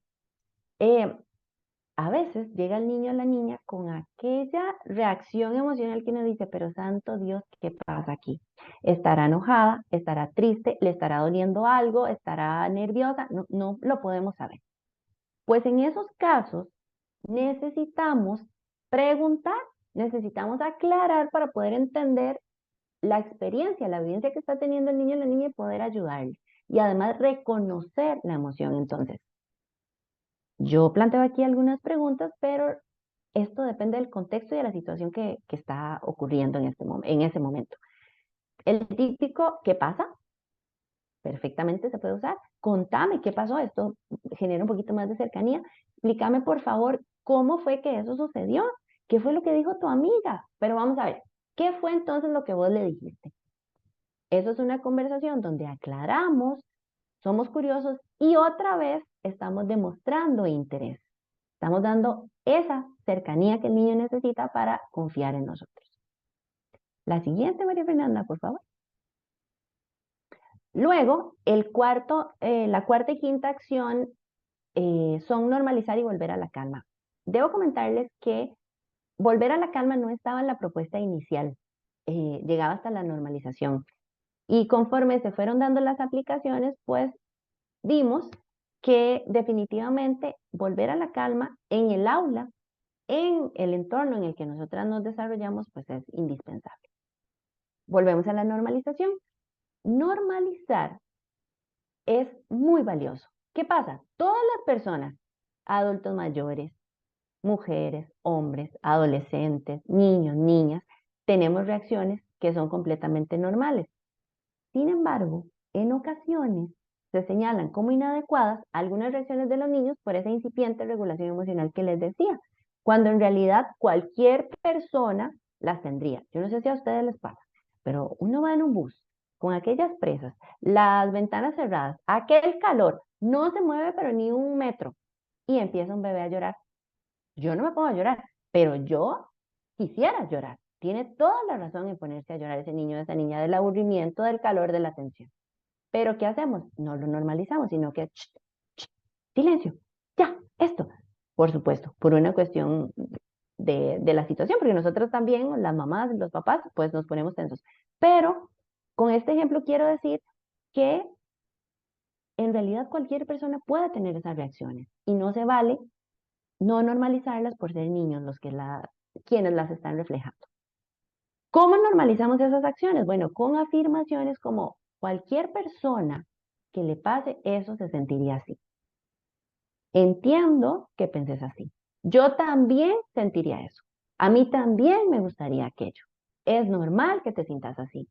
A veces llega el niño o la niña con aquella reacción emocional que uno dice, pero santo Dios, ¿qué pasa aquí? ¿Estará enojada? ¿Estará triste? ¿Le estará doliendo algo? ¿Estará nerviosa? No, no lo podemos saber. Pues en esos casos necesitamos preguntar, necesitamos aclarar para poder entender la experiencia, la evidencia que está teniendo el niño o la niña y poder ayudarle. Y además reconocer la emoción. Entonces, yo planteo aquí algunas preguntas, pero esto depende del contexto y de la situación que está ocurriendo en ese momento. El típico, ¿qué pasa? Perfectamente se puede usar. Contame qué pasó. Esto genera un poquito más de cercanía. Explícame, por favor, cómo fue que eso sucedió. ¿Qué fue lo que dijo tu amiga? Pero vamos a ver, ¿qué fue entonces lo que vos le dijiste? Eso es una conversación donde aclaramos, somos curiosos y otra vez estamos demostrando interés. Estamos dando esa cercanía que el niño necesita para confiar en nosotros. La siguiente, María Fernanda, por favor. Luego, la cuarta y quinta acción son normalizar y volver a la calma. Debo comentarles que volver a la calma no estaba en la propuesta inicial, llegaba hasta la normalización. Y conforme se fueron dando las aplicaciones, pues vimos que definitivamente volver a la calma en el aula, en el entorno en el que nosotras nos desarrollamos, pues es indispensable. Volvemos a la normalización. Normalizar es muy valioso. ¿Qué pasa? Todas las personas, adultos mayores, mujeres, hombres, adolescentes, niños, niñas, tenemos reacciones que son completamente normales. Sin embargo, en ocasiones se señalan como inadecuadas algunas reacciones de los niños por esa incipiente regulación emocional que les decía, cuando en realidad cualquier persona las tendría. Yo no sé si a ustedes les pasa, pero uno va en un bus con aquellas presas, las ventanas cerradas, aquel calor, no se mueve pero ni un metro y empieza un bebé a llorar. Yo no me pongo a llorar, pero yo quisiera llorar. Tiene toda la razón en ponerse a llorar ese niño o esa niña del aburrimiento, del calor, de la tensión. Pero ¿qué hacemos? No lo normalizamos, sino que silencio, ya, esto. Por supuesto, por una cuestión de la situación, porque nosotros también, las mamás, los papás, pues nos ponemos tensos. Pero con este ejemplo quiero decir que en realidad cualquier persona puede tener esas reacciones y no se vale no normalizarlas por ser niños quienes las están reflejando. ¿Cómo normalizamos esas acciones? Bueno, con afirmaciones como cualquier persona que le pase eso se sentiría así. Entiendo que penses así. Yo también sentiría eso. A mí también me gustaría aquello. Es normal que te sientas así.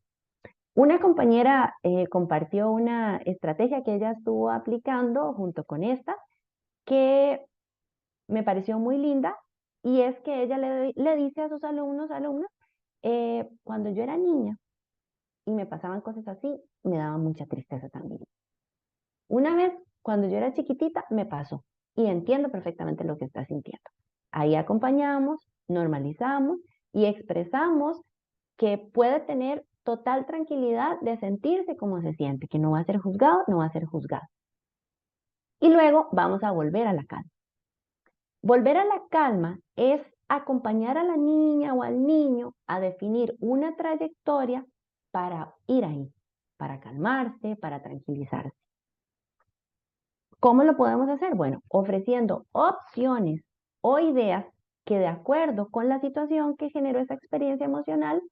Una compañera compartió una estrategia que ella estuvo aplicando junto con esta, que me pareció muy linda, y es que ella le dice a sus alumnas, cuando yo era niña y me pasaban cosas así, me daba mucha tristeza también. Una vez, cuando yo era chiquitita, me pasó y entiendo perfectamente lo que está sintiendo. Ahí acompañamos, normalizamos y expresamos que puede tener total tranquilidad de sentirse como se siente, que no va a ser juzgado, no va a ser juzgado. Y luego vamos a volver a la calma. Volver a la calma es acompañar a la niña o al niño a definir una trayectoria para ir ahí, para calmarse, para tranquilizarse. ¿Cómo lo podemos hacer? Bueno, ofreciendo opciones o ideas que de acuerdo con la situación que generó esa experiencia emocional,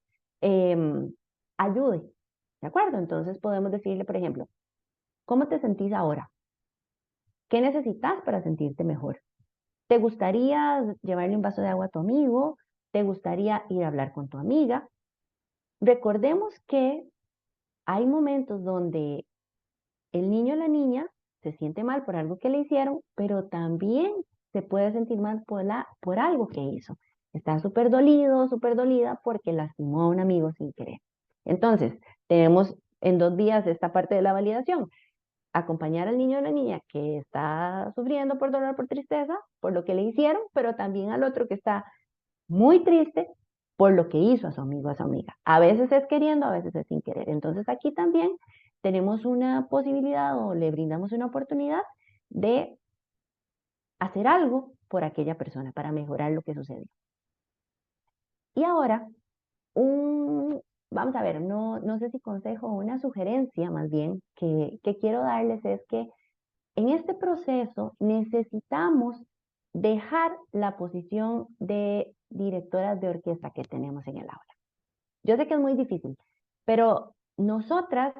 ayude. ¿De acuerdo? Entonces podemos decirle, por ejemplo, ¿cómo te sentís ahora? ¿Qué necesitas para sentirte mejor? ¿Te gustaría llevarle un vaso de agua a tu amigo? ¿Te gustaría ir a hablar con tu amiga? Recordemos que hay momentos donde el niño o la niña se siente mal por algo que le hicieron, pero también se puede sentir mal por algo que hizo. Está súper dolido, súper dolida porque lastimó a un amigo sin querer. Entonces, tenemos en 2 días esta parte de la validación. acompañar al niño o la niña que está sufriendo por dolor, por tristeza, por lo que le hicieron, pero también al otro que está muy triste por lo que hizo a su amigo o a su amiga. A veces es queriendo, a veces es sin querer. Entonces aquí también tenemos una posibilidad o le brindamos una oportunidad de hacer algo por aquella persona para mejorar lo que sucedió. Y ahora, vamos a ver, no sé si consejo o una sugerencia más bien que quiero darles es que en este proceso necesitamos dejar la posición de directoras de orquesta que tenemos en el aula. Yo sé que es muy difícil, pero nosotras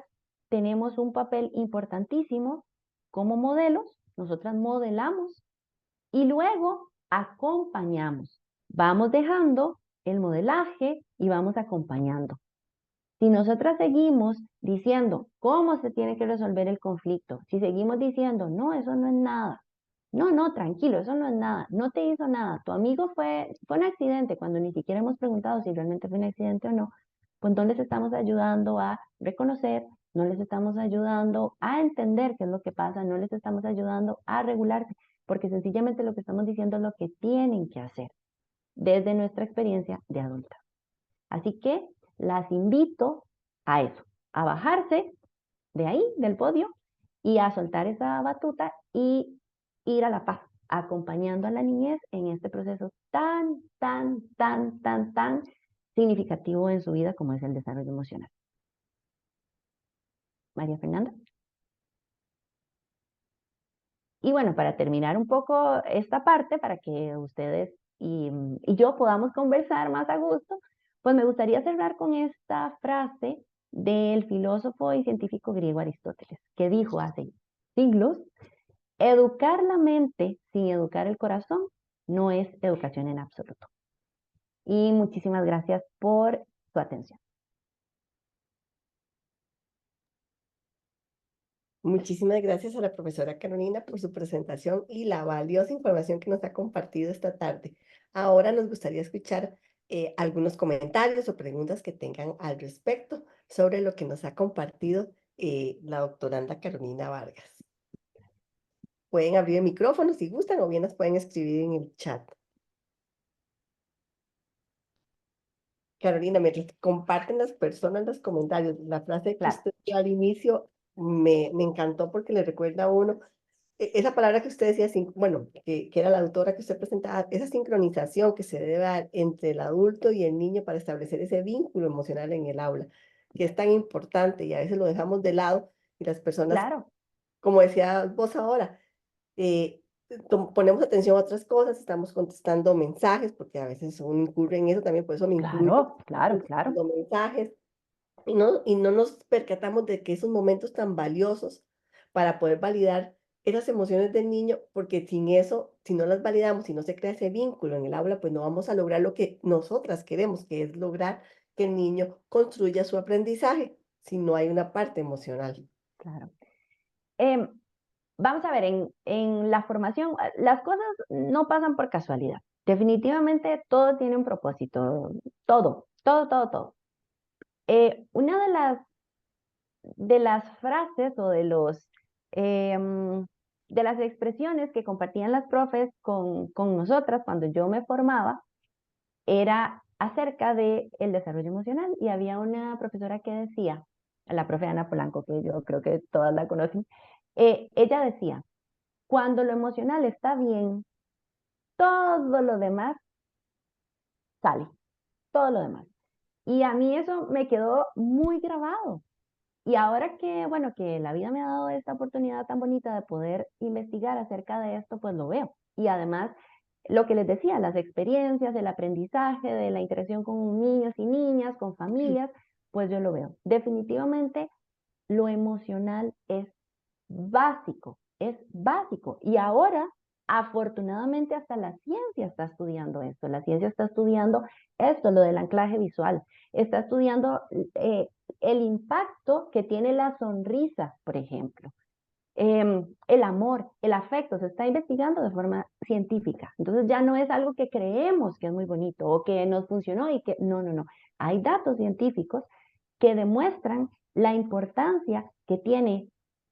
tenemos un papel importantísimo como modelos, nosotras modelamos y luego acompañamos. Vamos dejando el modelaje y vamos acompañando. Si nosotras seguimos diciendo cómo se tiene que resolver el conflicto, si seguimos diciendo, no, eso no es nada, no, tranquilo, eso no es nada, no te hizo nada, tu amigo fue un accidente, cuando ni siquiera hemos preguntado si realmente fue un accidente o no, pues no les estamos ayudando a reconocer, no les estamos ayudando a entender qué es lo que pasa, no les estamos ayudando a regularse, porque sencillamente lo que estamos diciendo es lo que tienen que hacer desde nuestra experiencia de adulta. Así que las invito a eso, a bajarse de ahí, del podio, y a soltar esa batuta y ir a la paz, acompañando a la niñez en este proceso tan significativo en su vida como es el desarrollo emocional. María Fernanda. Y bueno, para terminar un poco esta parte, para que ustedes y yo podamos conversar más a gusto, pues me gustaría cerrar con esta frase del filósofo y científico griego Aristóteles, que dijo hace siglos, educar la mente sin educar el corazón no es educación en absoluto. Y muchísimas gracias por su atención. Muchísimas gracias a la profesora Carolina por su presentación y la valiosa información que nos ha compartido esta tarde. Ahora nos gustaría escuchar algunos comentarios o preguntas que tengan al respecto sobre lo que nos ha compartido la doctoranda Carolina Vargas. Pueden abrir el micrófono si gustan o bien las pueden escribir en el chat. Carolina, mientras comparten las personas los comentarios, la frase que Claro. usted dio al inicio me encantó porque le recuerda a uno esa palabra que usted decía, bueno, que era la autora que usted presentaba, esa sincronización que se debe dar entre el adulto y el niño para establecer ese vínculo emocional en el aula, que es tan importante y a veces lo dejamos de lado y las personas, Claro. como decía vos ahora, eh, ponemos atención a otras cosas, estamos contestando mensajes, porque a veces uno incurre en eso también, por eso me incluyo Claro. contestando mensajes, y no nos percatamos de que esos momentos tan valiosos para poder validar esas emociones del niño, porque sin eso, si no las validamos, si no se crea ese vínculo en el aula, pues no vamos a lograr lo que nosotras queremos, que es lograr que el niño construya su aprendizaje, si no hay una parte emocional. Claro. Vamos a ver, en la formación, las cosas no pasan por casualidad. Definitivamente todo tiene un propósito, todo. Una de las frases o de las expresiones que compartían las profes con nosotras cuando yo me formaba era acerca del desarrollo emocional y había una profesora que decía, la profe Ana Polanco, que yo creo que todas la conocen, ella decía, cuando lo emocional está bien, todo lo demás sale, todo lo demás. Y a mí eso me quedó muy grabado. Y ahora que, bueno, que la vida me ha dado esta oportunidad tan bonita de poder investigar acerca de esto, pues lo veo. Y además, lo que les decía, las experiencias, el aprendizaje, de la interacción con niños y niñas, con familias, pues yo lo veo. Definitivamente, lo emocional es básico, es básico. Y ahora, afortunadamente, hasta la ciencia está estudiando esto. La ciencia está estudiando esto, lo del anclaje visual. Está estudiando el impacto que tiene la sonrisa, por ejemplo. El amor, el afecto, se está investigando de forma científica. Entonces ya no es algo que creemos que es muy bonito o que nos funcionó y que no. Hay datos científicos que demuestran la importancia que tiene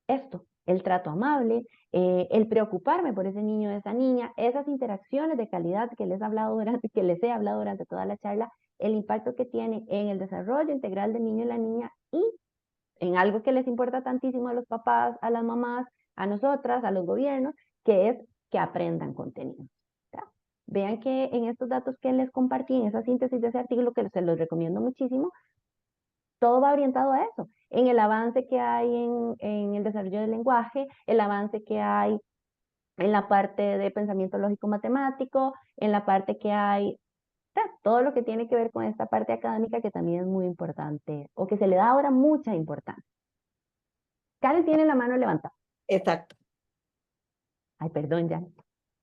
esto, el trato amable, el preocuparme por ese niño o esa niña, esas interacciones de calidad que les he hablado durante toda la charla, el impacto que tiene en el desarrollo integral del niño y la niña y en algo que les importa tantísimo a los papás, a las mamás, a nosotras, a los gobiernos, que es que aprendan contenido. Vean que en estos datos que les compartí, en esa síntesis de ese artículo, que se los recomiendo muchísimo, todo va orientado a eso, en el avance que hay en el desarrollo del lenguaje, el avance que hay en la parte de pensamiento lógico matemático, en la parte que hay, todo lo que tiene que ver con esta parte académica que también es muy importante, o que se le da ahora mucha importancia. Karen tiene la mano levantada. Exacto. Ay, perdón, ya.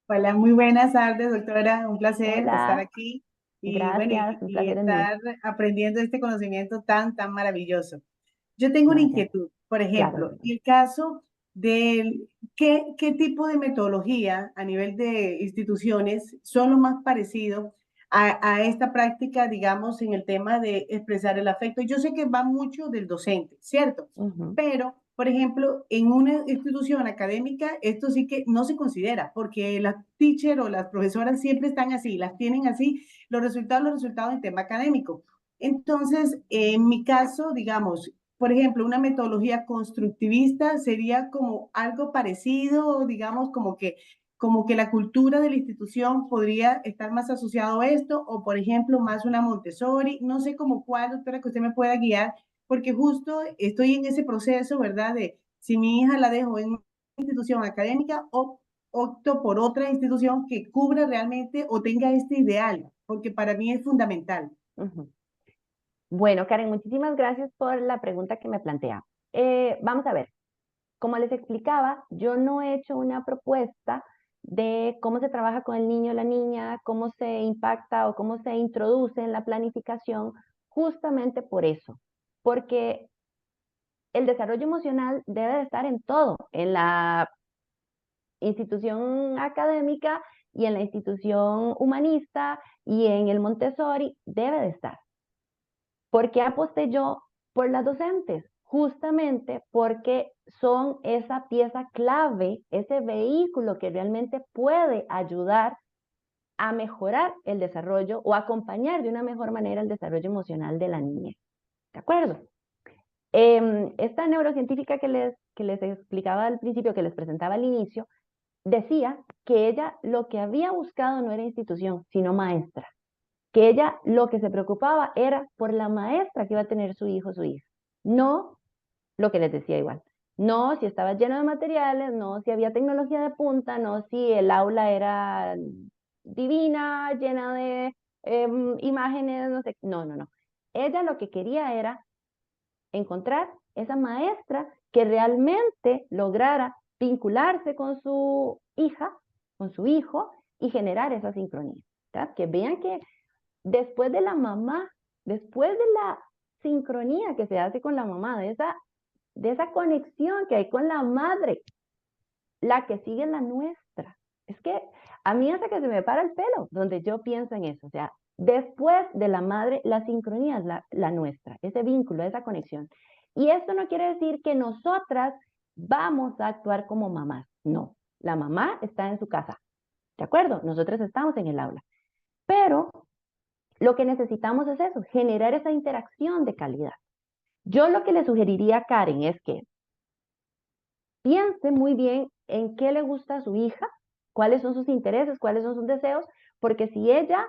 Hola, muy buenas tardes, doctora. Un placer estar Hola, aquí y bueno, gracias, un y placer es mío. estar aprendiendo este conocimiento tan maravilloso. Yo tengo una Gracias, inquietud, por claro. ejemplo, el caso del qué tipo de metodología a nivel de instituciones son lo más parecido a esta práctica, digamos, en el tema de expresar el afecto. Yo sé que va mucho del docente, ¿cierto? Ujú, Pero, por ejemplo, en una institución académica, esto sí que no se considera, porque las teacher o las profesoras siempre están así, las tienen así, los resultados en tema académico. Entonces, en mi caso, digamos, por ejemplo, una metodología constructivista sería como algo parecido, digamos, como que la cultura de la institución podría estar más asociado a esto, o por ejemplo, más una Montessori, no sé como cuál, doctora, que usted me pueda guiar, porque justo estoy en ese proceso, ¿verdad? De si mi hija la dejo en una institución académica o opto por otra institución que cubra realmente o tenga este ideal, porque para mí es fundamental. ujú. Bueno, Karen, muchísimas gracias por la pregunta que me plantea. Vamos a ver, como les explicaba, yo no he hecho una propuesta de cómo se trabaja con el niño o la niña, cómo se impacta o cómo se introduce en la planificación, justamente por eso, porque el desarrollo emocional debe de estar en todo, en la institución académica y en la institución humanista y en el Montessori, debe de estar. ¿Por qué aposté yo por las docentes? Justamente porque son esa pieza clave, ese vehículo que realmente puede ayudar a mejorar el desarrollo o acompañar de una mejor manera el desarrollo emocional de la niña. ¿De acuerdo? Esta neurocientífica que les explicaba al principio, que les presentaba al inicio, decía que ella lo que había buscado no era institución, sino maestra. Que ella lo que se preocupaba era por la maestra que iba a tener su hijo o su hija. No lo que les decía igual. No si estaba lleno de materiales, no si había tecnología de punta, no si el aula era divina, llena de imágenes, no sé. No, no, no. Ella lo que quería era encontrar esa maestra que realmente lograra vincularse con su hija, con su hijo y generar esa sincronía. ¿Verdad? Que vean que después de la mamá, después de la sincronía que se hace con la mamá, de esa conexión que hay con la madre, la que sigue es la nuestra. Es que a mí hasta que se me para el pelo, donde yo pienso en eso. O sea, después de la madre, la sincronía es la nuestra, ese vínculo, esa conexión. Y esto no quiere decir que nosotras vamos a actuar como mamás. No, la mamá está en su casa, ¿de acuerdo? Nosotros estamos en el aula. Pero lo que necesitamos es eso, generar esa interacción de calidad. Yo lo que le sugeriría a Karen es que piense muy bien en qué le gusta a su hija, cuáles son sus intereses, cuáles son sus deseos, porque si ella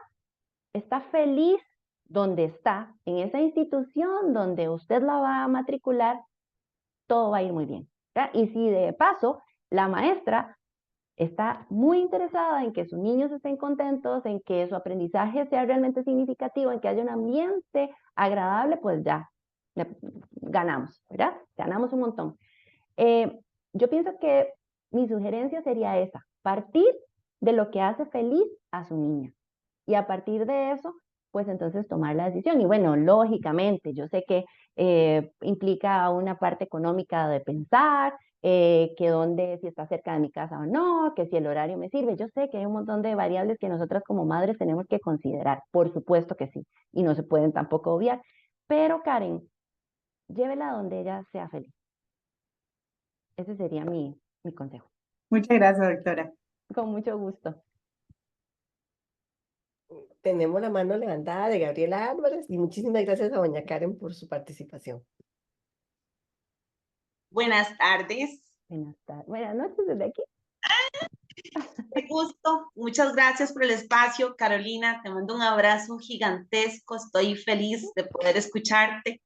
está feliz donde está, en esa institución donde usted la va a matricular, todo va a ir muy bien. ¿Ya? Y si de paso la maestra está muy interesada en que sus niños estén contentos, en que su aprendizaje sea realmente significativo, en que haya un ambiente agradable, pues ya ganamos, ¿verdad? Ganamos un montón. Yo pienso que mi sugerencia sería esa, partir de lo que hace feliz a su niña y a partir de eso, pues entonces tomar la decisión. Y bueno, lógicamente, yo sé que implica una parte económica de pensar, que dónde, si está cerca de mi casa o no, que si el horario me sirve. Yo sé que hay un montón de variables que nosotras como madres tenemos que considerar, por supuesto que sí, y no se pueden tampoco obviar. Pero Karen, llévela donde ella sea feliz. Ese sería mi consejo. Muchas gracias, doctora. Con mucho gusto. Tenemos la mano levantada de Gabriela Álvarez y muchísimas gracias a doña Karen por su participación. Buenas tardes. Buenas noches desde aquí. Qué gusto. Muchas gracias por el espacio, Carolina. Te mando un abrazo gigantesco. Estoy feliz de poder escucharte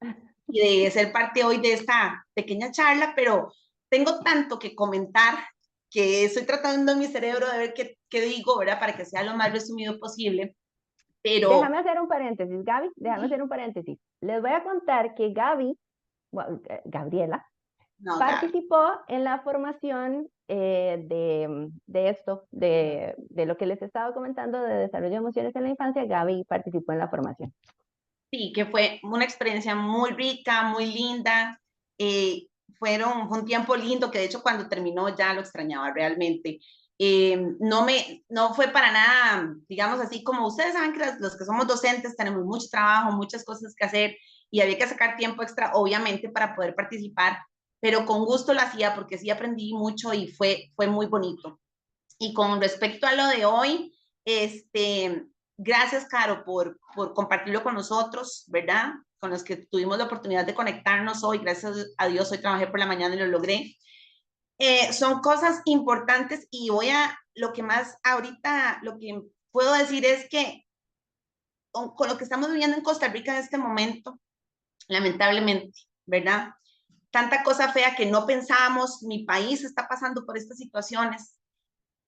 y de ser parte hoy de esta pequeña charla, pero tengo tanto que comentar que estoy tratando en mi cerebro de ver qué digo, ¿verdad? Para que sea lo más resumido posible. Pero Déjame hacer un paréntesis, Gaby. Déjame hacer un paréntesis. Les voy a contar que Gabriela, no, participó en la formación de esto, de lo que les estaba comentando de desarrollo de emociones en la infancia. Gaby participó en la formación. sí, que fue una experiencia muy rica, muy linda. Fue un tiempo lindo que de hecho cuando terminó ya lo extrañaba realmente. No fue para nada, digamos así, como ustedes saben que los que somos docentes tenemos mucho trabajo, muchas cosas que hacer y había que sacar tiempo extra, obviamente, para poder participar, pero con gusto lo hacía porque sí aprendí mucho y fue muy bonito. Y con respecto a lo de hoy, gracias, Caro, por compartirlo con nosotros, ¿verdad? Con los que tuvimos la oportunidad de conectarnos hoy. Gracias a Dios, hoy trabajé por la mañana y lo logré. Son cosas importantes y lo que más ahorita, lo que puedo decir es que con lo que estamos viviendo en Costa Rica en este momento, lamentablemente, ¿verdad? Tanta cosa fea que no pensábamos, mi país está pasando por estas situaciones.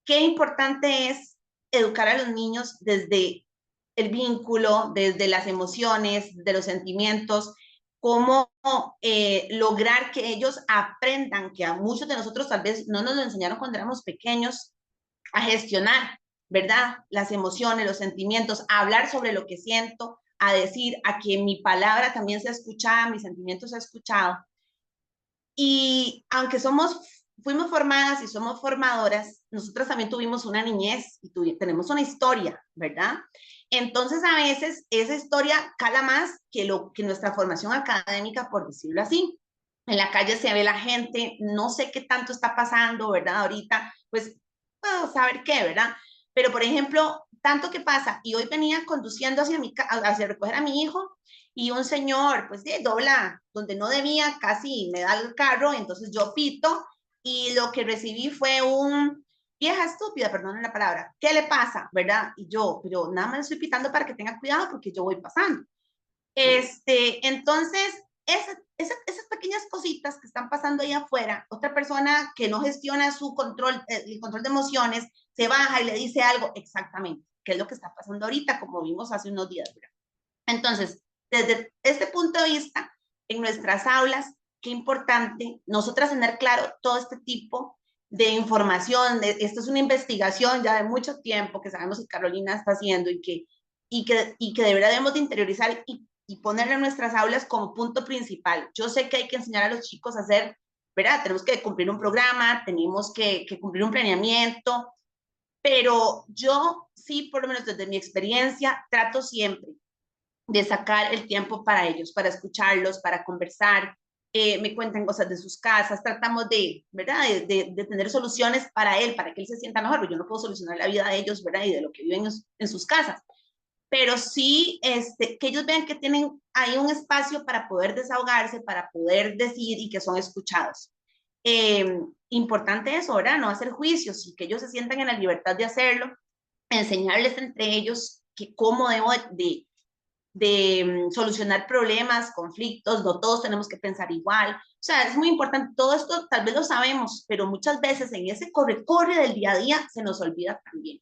Qué importante es educar a los niños desde el vínculo, desde las emociones, de los sentimientos, cómo lograr que ellos aprendan, que a muchos de nosotros tal vez no nos lo enseñaron cuando éramos pequeños, a gestionar, ¿verdad? Las emociones, los sentimientos, a hablar sobre lo que siento, a decir, a que mi palabra también sea escuchada, mis sentimientos sea escuchado. Y aunque fuimos formadas y somos formadoras, nosotras también tuvimos una niñez y tenemos una historia, ¿verdad? Entonces a veces esa historia cala más que nuestra formación académica, por decirlo así. En la calle se ve la gente, no sé qué tanto está pasando, ¿verdad? Ahorita, pues, puedo saber qué, ¿verdad? Pero, por ejemplo, tanto que pasa, y hoy venía conduciendo hacia recoger a mi hijo, y un señor, pues, dobla donde no debía, casi me da el carro, entonces yo pito, y lo que recibí fue vieja estúpida, perdón la palabra, ¿qué le pasa? ¿Verdad? Y yo, pero nada más estoy pitando para que tenga cuidado porque yo voy pasando. Entonces, esas pequeñas cositas que están pasando ahí afuera, otra persona que no gestiona su control, el control de emociones, se baja y le dice algo exactamente, que es lo que está pasando ahorita, como vimos hace unos días, ¿verdad? Entonces, desde este punto de vista, en nuestras aulas, qué importante nosotras tener claro todo este tipo de información. Esto es una investigación ya de mucho tiempo que sabemos que Carolina está haciendo y que de verdad debemos de interiorizar y ponerlo en nuestras aulas como punto principal. Yo sé que hay que enseñar a los chicos a hacer, ¿verdad? Tenemos que cumplir un programa, tenemos que cumplir un planeamiento, pero yo sí, por lo menos desde mi experiencia, trato siempre de sacar el tiempo para ellos, para escucharlos, para conversar, me cuentan cosas de sus casas, tratamos ¿verdad? De tener soluciones para que él se sienta mejor, porque yo no puedo solucionar la vida de ellos, ¿verdad? Y de lo que viven en sus casas, pero sí que ellos vean que tienen ahí un espacio para poder desahogarse, para poder decir y que son escuchados. Importante eso, ¿verdad? No hacer juicios y que ellos se sientan en la libertad de hacerlo, enseñarles entre ellos cómo debo de solucionar problemas, conflictos, no todos tenemos que pensar igual. O sea, es muy importante, todo esto tal vez lo sabemos, pero muchas veces en ese corre-corre del día a día se nos olvida también,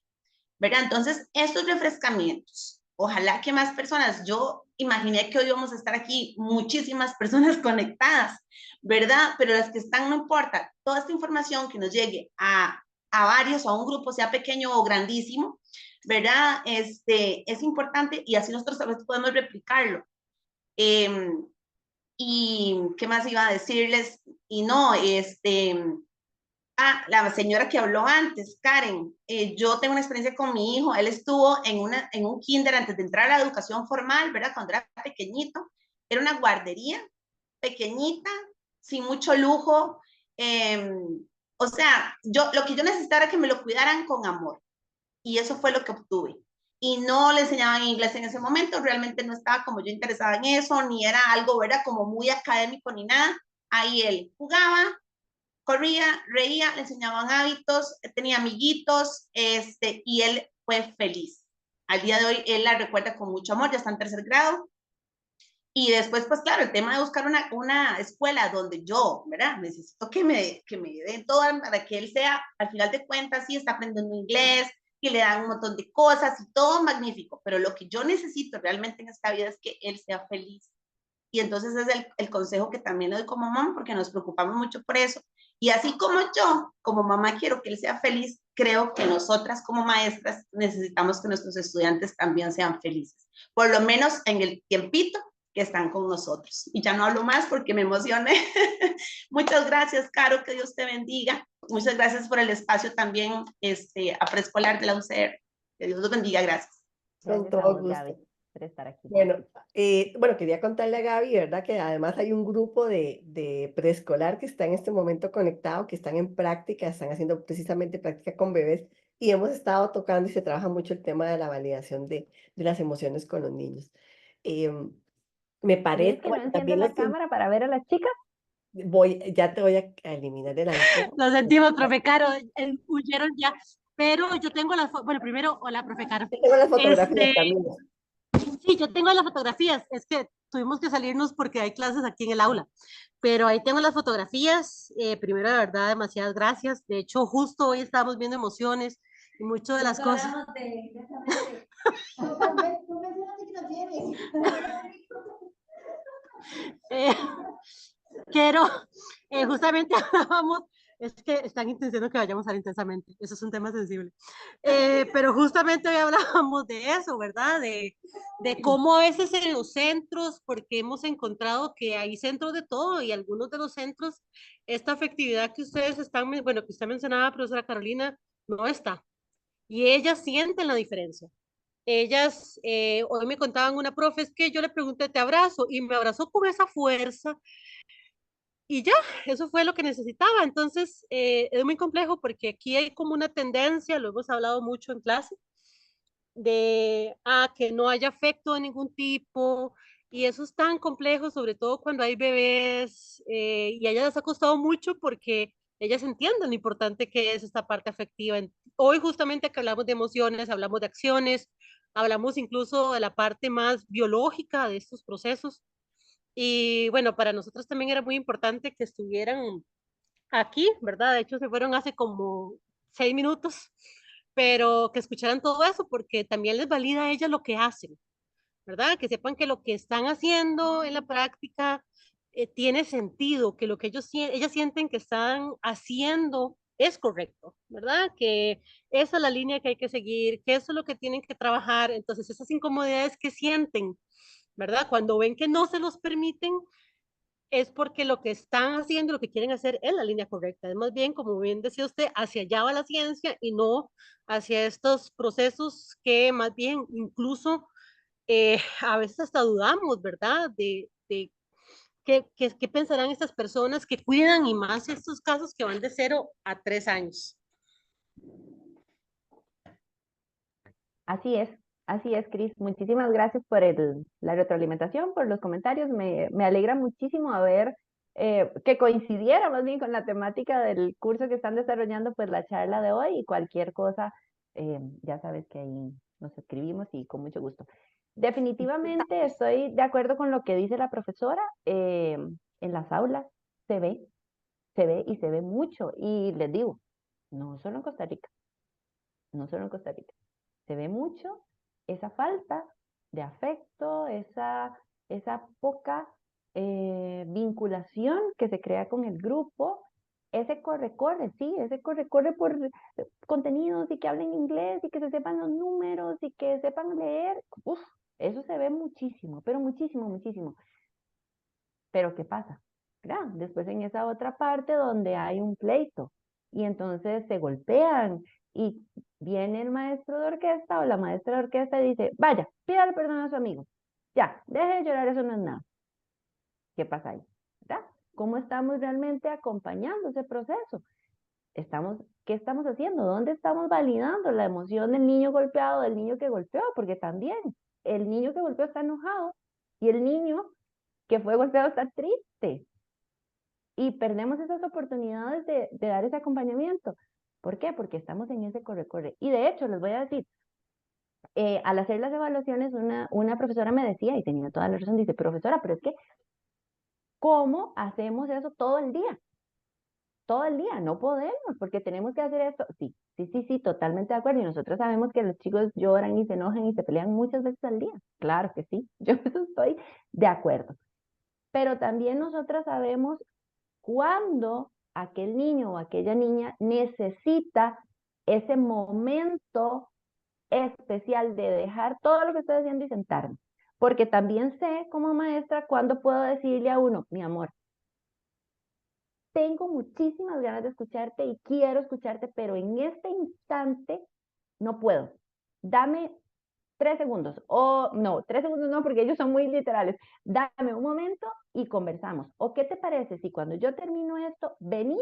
¿verdad? Entonces, estos refrescamientos, ojalá que más personas, yo imaginé que hoy vamos a estar aquí muchísimas personas conectadas, ¿verdad? Pero las que están, no importa, toda esta información que nos llegue a varios, a un grupo, sea pequeño o grandísimo, ¿verdad? Es importante y así nosotros a veces podemos replicarlo. Y qué más iba a decirles, y no, la señora que habló antes, Karen, yo tengo una experiencia con mi hijo, él estuvo en un kinder antes de entrar a la educación formal, ¿verdad? Cuando era pequeñito, era una guardería pequeñita, sin mucho lujo, o sea, lo que yo necesitaba era que me lo cuidaran con amor. Y eso fue lo que obtuve. Y no le enseñaban inglés en ese momento, realmente no estaba como yo interesada en eso, ni era algo, ¿verdad? Como muy académico ni nada. Ahí él jugaba, corría, reía, le enseñaban hábitos, tenía amiguitos, y él fue feliz. Al día de hoy, él la recuerda con mucho amor, ya está en 3.er grado. Y después, pues claro, el tema de buscar una escuela donde yo, ¿verdad? Necesito que me den todo para que él sea, al final de cuentas, sí, está aprendiendo inglés, y le dan un montón de cosas y todo magnífico, pero lo que yo necesito realmente en esta vida es que él sea feliz. Y entonces es el consejo que también le doy como mamá, porque nos preocupamos mucho por eso. Y así como yo, como mamá, quiero que él sea feliz, creo que nosotras como maestras necesitamos que nuestros estudiantes también sean felices, por lo menos en el tiempito que están con nosotros. Y ya no hablo más porque me emocioné. Muchas gracias, Caro, que Dios te bendiga. Muchas gracias por el espacio también a preescolar de la UCR. Que Dios los bendiga, gracias. Con Gracias a todo vos, Gaby, gusto. por estar aquí. Bueno, quería contarle a Gaby, ¿verdad? Que además hay un grupo de preescolar que está en este momento conectado, que están en práctica, están haciendo precisamente práctica con bebés y hemos estado tocando y se trabaja mucho el tema de la validación de las emociones con los niños. Em, Me ¿Crees parece, que no bueno, enciendes también la cámara para ver a las chicas? ya te voy a eliminar el ancho. Lo sentimos, profe Caro, huyeron ya, pero yo tengo las, bueno, primero, hola, profe Caro. Tengo las fotografías también. Sí, yo tengo las fotografías, es que tuvimos que salirnos porque hay clases aquí en el aula, pero ahí tengo las fotografías. Primero, de verdad, demasiadas gracias. De hecho, justo hoy estábamos viendo emociones y muchas de las cosas. Eh, quiero, justamente hablábamos, es que están intentando que vayamos a intensamente, eso es un tema sensible, pero justamente hoy hablábamos de eso, ¿verdad? De cómo a veces en los centros, porque hemos encontrado que hay centros de todo y algunos de los centros, esta afectividad que ustedes están, bueno, que usted mencionaba, profesora Carolina, no está. Y ellas sienten la diferencia. Ellas, hoy me contaban una profe, es que yo le pregunté, te abrazo, y me abrazó con esa fuerza, y ya, eso fue lo que necesitaba. Entonces, es muy complejo porque aquí hay como una tendencia, lo hemos hablado mucho en clase, de que no haya afecto de ningún tipo, y eso es tan complejo, sobre todo cuando hay bebés, y a ellas les ha costado mucho porque ellas entienden lo importante que es esta parte afectiva. Hoy justamente que hablamos de emociones, hablamos de acciones, hablamos incluso de la parte más biológica de estos procesos. Y bueno, para nosotros también era muy importante que estuvieran aquí, ¿verdad? De hecho, se fueron hace como 6 minutos, pero que escucharan todo eso porque también les valida a ellas lo que hacen, ¿verdad? Que sepan que lo que están haciendo en la práctica tiene sentido, que lo que ellas sienten que están haciendo es correcto, ¿verdad? Que esa es la línea que hay que seguir, que eso es lo que tienen que trabajar. Entonces, esas incomodidades que sienten, ¿verdad? Cuando ven que no se los permiten, es porque lo que están haciendo, lo que quieren hacer es la línea correcta. Es más bien, como bien decía usted, hacia allá va la ciencia y no hacia estos procesos que más bien incluso a veces hasta dudamos, ¿verdad? De qué pensarán estas personas que cuidan y más estos casos que van de 0 a 3 años. Así es, Cris. Muchísimas gracias por la retroalimentación, por los comentarios. Me alegra muchísimo haber que coincidiera más bien con la temática del curso que están desarrollando, pues la charla de hoy y cualquier cosa, ya sabes que ahí nos escribimos y con mucho gusto. Definitivamente estoy de acuerdo con lo que dice la profesora. En las aulas se ve y se ve mucho. Y les digo, no solo en Costa Rica, no solo en Costa Rica. Se ve mucho esa falta de afecto, esa poca vinculación que se crea con el grupo, ese corre-corre, sí, ese corre-corre por contenidos y que hablen inglés y que se sepan los números y que sepan leer. Uf, eso se ve muchísimo, pero muchísimo, muchísimo. Pero ¿qué pasa? ¿Verdad? Después en esa otra parte donde hay un pleito y entonces se golpean y viene el maestro de orquesta o la maestra de orquesta y dice, vaya, pídale perdón a su amigo. Ya, deje de llorar, eso no es nada. ¿Qué pasa ahí? ¿Verdad? cómo estamos realmente acompañando ese proceso. ¿Qué estamos haciendo? ¿Dónde estamos validando la emoción del niño golpeado, del niño que golpeó? Porque también el niño que golpeó está enojado y el niño que fue golpeado está triste. Y perdemos esas oportunidades de dar ese acompañamiento. ¿Por qué? Porque estamos en ese corre-corre. Y de hecho, les voy a decir, al hacer las evaluaciones, una profesora me decía, y tenía toda la razón, dice, profesora, pero es que, ¿cómo hacemos eso todo el día? Todo el día, no podemos, porque tenemos que hacer esto. Sí, sí, sí, sí, totalmente de acuerdo. Y nosotros sabemos que los chicos lloran y se enojan y se pelean muchas veces al día. Claro que sí, yo estoy de acuerdo. Pero también nosotras sabemos cuándo aquel niño o aquella niña necesita ese momento especial de dejar todo lo que estoy haciendo y sentarme. Porque también sé como maestra cuándo puedo decirle a uno, mi amor, tengo muchísimas ganas de escucharte y quiero escucharte, pero en este instante no puedo. Dame 3 segundos. O no, 3 segundos no, porque ellos son muy literales. Dame un momento y conversamos. ¿O qué te parece si cuando yo termino esto, venís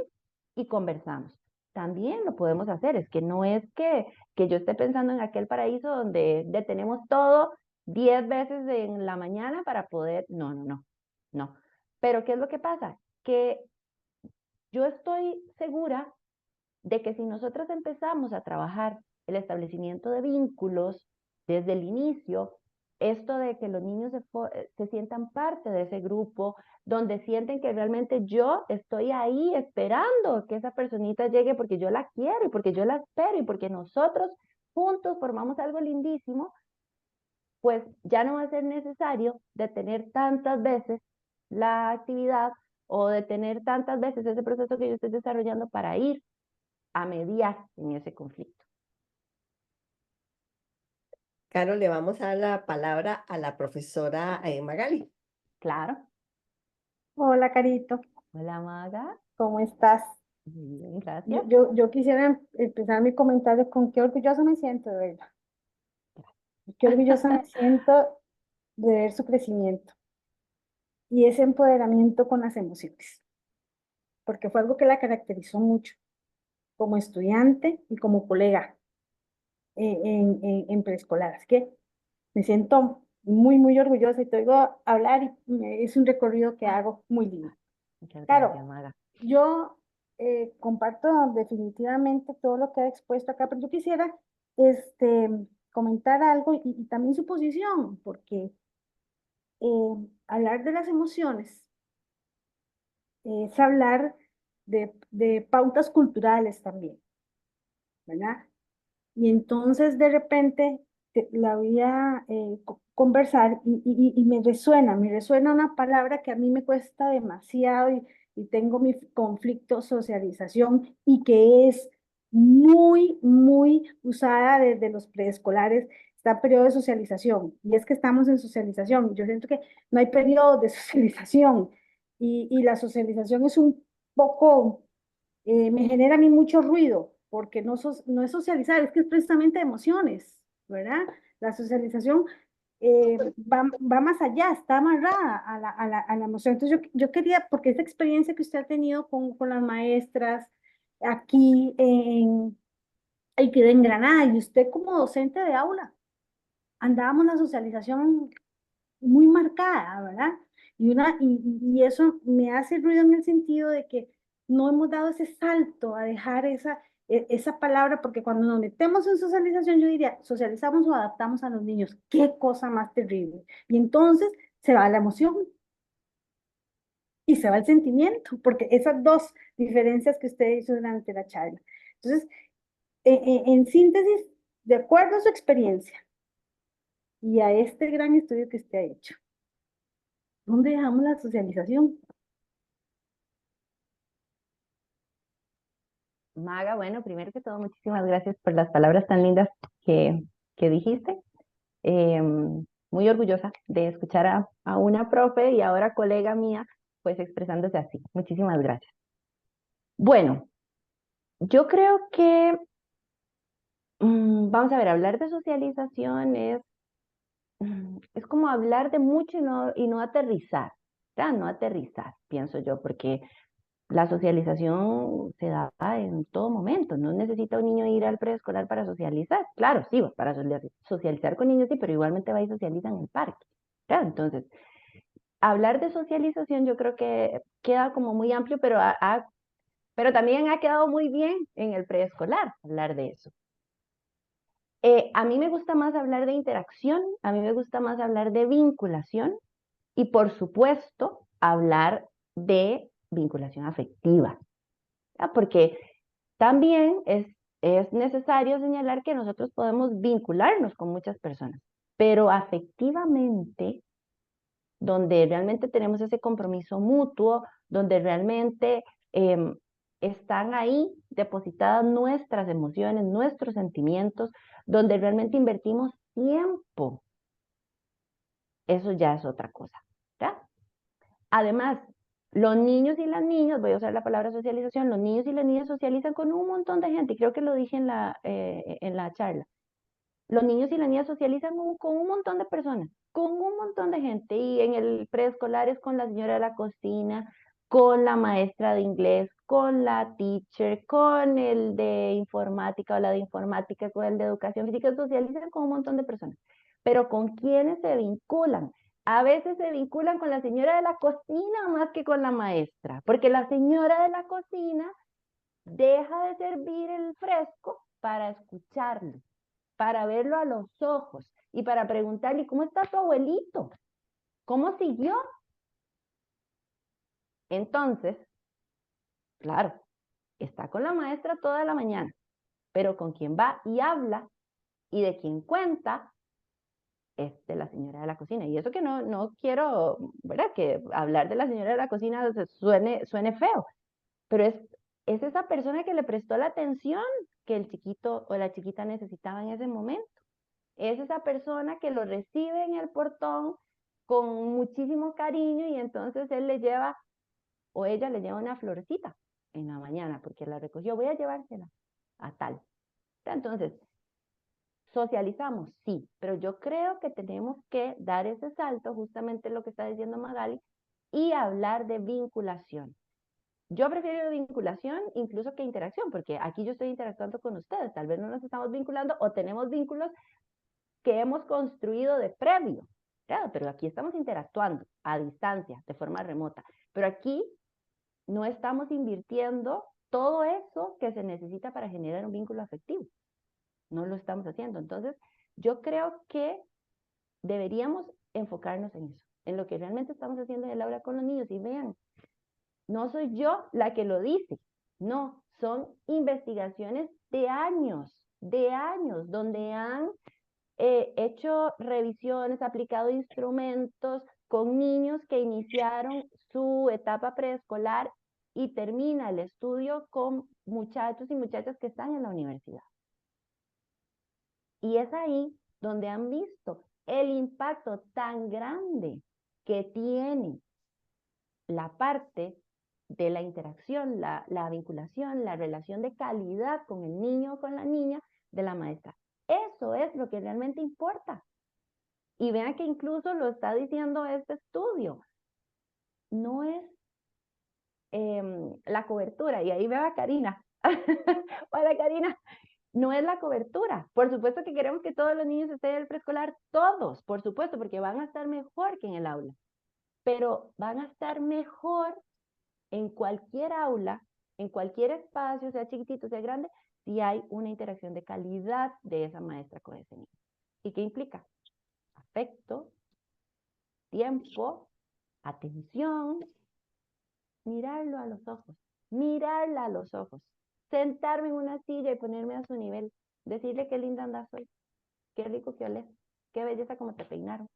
y conversamos? También lo podemos hacer. Es que no es que yo esté pensando en aquel paraíso donde detenemos todo 10 veces en la mañana para poder. No, no, no, no. Pero ¿qué es lo que pasa? Que yo estoy segura de que si nosotros empezamos a trabajar el establecimiento de vínculos desde el inicio, esto de que los niños se sientan parte de ese grupo, donde sienten que realmente yo estoy ahí esperando que esa personita llegue porque yo la quiero y porque yo la espero y porque nosotros juntos formamos algo lindísimo, pues ya no va a ser necesario detener tantas veces la actividad o detener tantas veces ese proceso que yo estoy desarrollando para ir a mediar en ese conflicto. Caro, le vamos a dar la palabra a la profesora Magali. Claro. Hola, Carito, Hola, Maga. ¿cómo estás? Bien, gracias. Yo quisiera empezar mi comentario con qué orgullosa me siento, de verdad. Qué orgullosa me siento de ver su crecimiento y ese empoderamiento con las emociones, porque fue algo que la caracterizó mucho como estudiante y como colega en preescolar. Así que me siento muy, muy orgullosa y te oigo hablar y es un recorrido que hago muy lindo. Muchas Claro, gracias, Maga. yo comparto definitivamente todo lo que ha expuesto acá, pero yo quisiera este, comentar algo y también su posición, porque hablar de las emociones es hablar de pautas culturales también, ¿verdad? Y entonces de repente la voy a conversar y me resuena una palabra que a mí me cuesta demasiado y tengo mi conflicto socialización y que es muy, muy usada desde los preescolares. Está periodo de socialización y es que estamos en socialización. Yo siento que no hay periodo de socialización y la socialización es un poco me genera a mí mucho ruido, porque no es socializar, es que es precisamente emociones, ¿verdad? La socialización va más allá, está amarrada a la emoción. Entonces yo quería, porque esa experiencia que usted ha tenido con las maestras aquí en Granada, y usted como docente de aula, andábamos la socialización muy marcada, ¿verdad? Y eso me hace ruido en el sentido de que no hemos dado ese salto a dejar esa palabra, porque cuando nos metemos en socialización, yo diría, socializamos o adaptamos a los niños. Qué cosa más terrible. Y entonces se va la emoción y se va el sentimiento, porque esas dos diferencias que usted hizo durante la charla. Entonces, en síntesis, de acuerdo a su experiencia y a este gran estudio que usted ha hecho, ¿dónde dejamos la socialización? Maga, bueno, primero que todo, muchísimas gracias por las palabras tan lindas que dijiste. Muy orgullosa de escuchar a una profe y ahora colega mía, pues expresándose así. Muchísimas gracias. Bueno, yo creo que, vamos a ver, hablar de socialización es como hablar de mucho y no aterrizar. ¿verdad? No aterrizar, pienso yo, porque la socialización se da en todo momento. No necesita un niño ir al preescolar para socializar. Claro, sí, para socializar con niños sí, pero igualmente va y socializa en el parque, ¿verdad? Entonces, hablar de socialización yo creo que queda como muy amplio, pero también ha quedado muy bien en el preescolar hablar de eso. A mí me gusta más hablar de interacción, a mí me gusta más hablar de vinculación y por supuesto hablar de vinculación afectiva, ¿verdad? Porque también es necesario señalar que nosotros podemos vincularnos con muchas personas, pero afectivamente, donde realmente tenemos ese compromiso mutuo, donde realmente están ahí depositadas nuestras emociones, nuestros sentimientos, donde realmente invertimos tiempo. Eso ya es otra cosa, ¿verdad? Además, los niños y las niñas, voy a usar la palabra socialización, los niños y las niñas socializan con un montón de gente, y creo que lo dije en la charla. Los niños y las niñas socializan con un montón de personas, con un montón de gente, y en el preescolar es con la señora de la cocina, con la maestra de inglés, con la teacher, con el de informática o la de informática, con el de educación física, socializan con un montón de personas. Pero ¿con quiénes se vinculan? A veces se vinculan con la señora de la cocina más que con la maestra, porque la señora de la cocina deja de servir el fresco para escucharlo, para verlo a los ojos y para preguntarle, ¿cómo está tu abuelito? ¿Cómo siguió? Entonces, claro, está con la maestra toda la mañana, pero con quien va y habla y de quien cuenta es de la señora de la cocina. Y eso que no quiero, ¿verdad? Que hablar de la señora de la cocina suene feo, pero es esa persona que le prestó la atención que el chiquito o la chiquita necesitaba en ese momento. Es esa persona que lo recibe en el portón con muchísimo cariño y entonces él le lleva o ella le lleva una florecita en la mañana porque la recogió. Voy a llevársela a tal. Entonces, socializamos, sí, pero yo creo que tenemos que dar ese salto, justamente lo que está diciendo Magali, y hablar de vinculación. Yo prefiero vinculación incluso que interacción, porque aquí yo estoy interactuando con ustedes, tal vez no nos estamos vinculando o tenemos vínculos que hemos construido de previo, claro, pero aquí estamos interactuando a distancia, de forma remota, pero aquí no estamos invirtiendo todo eso que se necesita para generar un vínculo afectivo, no lo estamos haciendo. Entonces, yo creo que deberíamos enfocarnos en eso, en lo que realmente estamos haciendo en el aula con los niños. Y vean, no soy yo la que lo dice, no, son investigaciones de años, donde han hecho revisiones, aplicado instrumentos con niños que iniciaron su etapa preescolar y termina el estudio con muchachos y muchachas que están en la universidad. Y es ahí donde han visto el impacto tan grande que tiene la parte de la interacción, la vinculación, la relación de calidad con el niño o con la niña de la maestra. Eso es lo que realmente importa. Y vean que incluso lo está diciendo este estudio. No es la cobertura. Y ahí veo a Karina. Hola, Karina. No es la cobertura. Por supuesto que queremos que todos los niños estén en el preescolar, todos, por supuesto, porque van a estar mejor que en el aula. Pero van a estar mejor en cualquier aula, en cualquier espacio, sea chiquitito, sea grande, si hay una interacción de calidad de esa maestra con ese niño. ¿Y qué implica? Afecto, tiempo, atención, mirarlo a los ojos, mirarla a los ojos, sentarme en una silla y ponerme a su nivel, decirle qué linda andas hoy, qué rico que olés, qué belleza como te peinaron.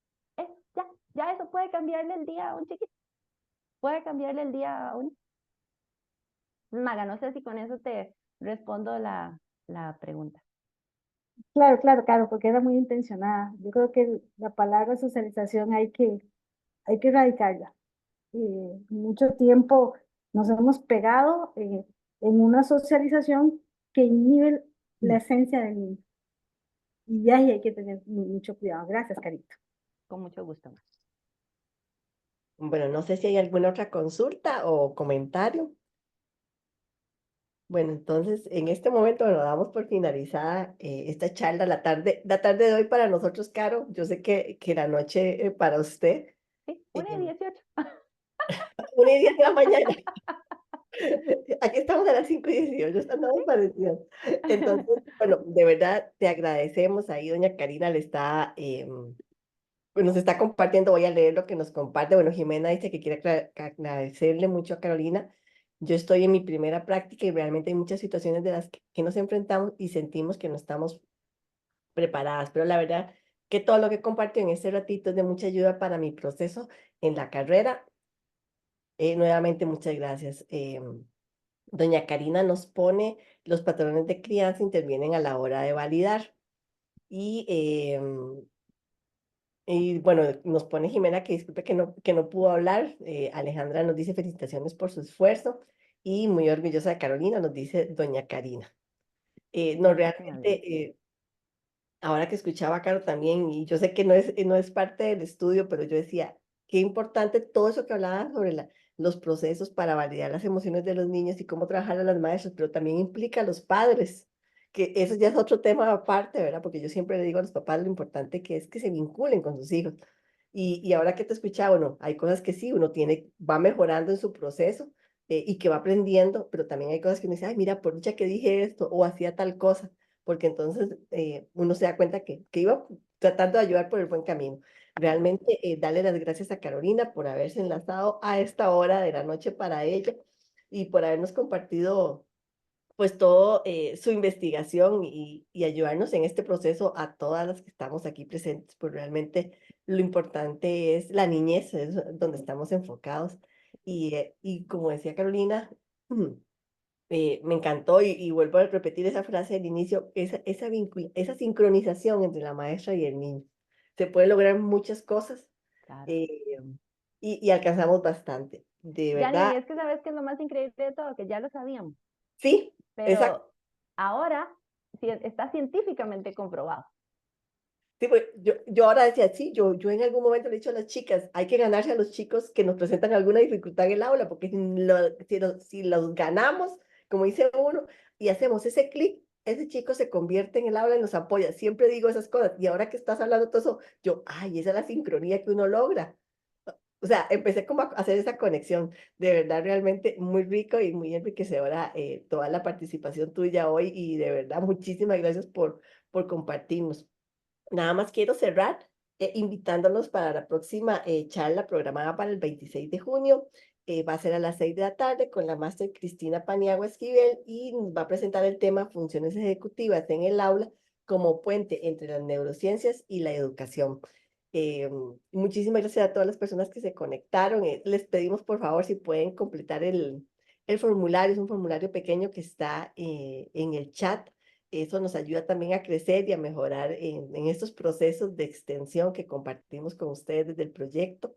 Ya eso puede cambiarle el día a un chiquito, puede cambiarle el día a un... Maga, no sé si con eso te respondo la pregunta. Claro, claro, claro, porque era muy intencionada. Yo creo que la palabra socialización hay que erradicarla. Mucho tiempo nos hemos pegado en una socialización que inhibe la esencia del niño. Y ahí hay que tener mucho cuidado. Gracias, Carito. Con mucho gusto. Bueno, no sé si hay alguna otra consulta o comentario. Bueno, entonces en este momento nos damos por finalizada esta charla, la tarde de hoy para nosotros, Caro. Yo sé que la noche para usted, Sí, eh, 1:18. 1:10 de la mañana. Aquí estamos a las 5:18, andamos parecidos. Entonces, bueno, de verdad te agradecemos. Ahí doña Karina le está, pues nos está compartiendo, voy a leer lo que nos comparte. Bueno, Jimena dice que quiere agradecerle mucho a Carolina. Yo estoy en mi primera práctica y realmente hay muchas situaciones de las que nos enfrentamos y sentimos que no estamos preparadas, pero la verdad que todo lo que compartió en este ratito es de mucha ayuda para mi proceso en la carrera. Nuevamente, muchas gracias. Doña Karina nos pone, los patrones de crianza intervienen a la hora de validar. Y, y bueno, nos pone Jimena que disculpe que no pudo hablar. Alejandra nos dice felicitaciones por su esfuerzo y muy orgullosa de Carolina, nos dice doña Karina. No, Gracias, señor Dios. realmente, ahora que escuchaba a Caro también, y yo sé que no es parte del estudio, pero yo decía, qué importante todo eso que hablaba sobre los procesos para validar las emociones de los niños y cómo trabajar a las maestras, pero también implica a los padres, que eso ya es otro tema aparte, ¿verdad? Porque yo siempre le digo a los papás lo importante que es que se vinculen con sus hijos. Y ahora que te escuchaba, bueno, hay cosas que sí, uno tiene, va mejorando en su proceso y que va aprendiendo, pero también hay cosas que uno dice, ay, mira, por mucha que dije esto o hacía tal cosa, porque entonces uno se da cuenta que iba tratando de ayudar por el buen camino. Realmente, darle las gracias a Carolina por haberse enlazado a esta hora de la noche para ella y por habernos compartido pues todo su investigación y ayudarnos en este proceso a todas las que estamos aquí presentes, pues realmente lo importante es la niñez, es donde estamos enfocados. Y como decía Carolina, me encantó y vuelvo a repetir esa frase del inicio, esa sincronización entre la maestra y el niño. Se puede lograr muchas cosas Claro. eh, y alcanzamos bastante. De Yani, verdad, es que sabes que es lo más increíble de todo, que ya lo sabíamos, sí, exacto. pero ahora está científicamente comprobado. Sí, pues yo ahora decía, sí, yo en algún momento le he dicho a las chicas, hay que ganarse a los chicos que nos presentan alguna dificultad en el aula, porque si los ganamos, como dice uno, y hacemos ese clic, ese chico se convierte en el aula y nos apoya. Siempre digo esas cosas. Y ahora que estás hablando todo eso, yo, ay, esa es la sincronía que uno logra. O sea, empecé como a hacer esa conexión. De verdad, realmente muy rico y muy enriquecedora toda la participación tuya hoy y de verdad, muchísimas gracias por compartirnos. Nada más quiero cerrar invitándolos para la próxima charla programada para el 26 de junio. Va a ser a las 6 de la tarde con la máster Cristina Paniagua Esquivel y nos va a presentar el tema funciones ejecutivas en el aula como puente entre las neurociencias y la educación. Muchísimas gracias a todas las personas que se conectaron. Les pedimos por favor si pueden completar el formulario. Es un formulario pequeño que está en el chat. Eso nos ayuda también a crecer y a mejorar en estos procesos de extensión que compartimos con ustedes desde el proyecto.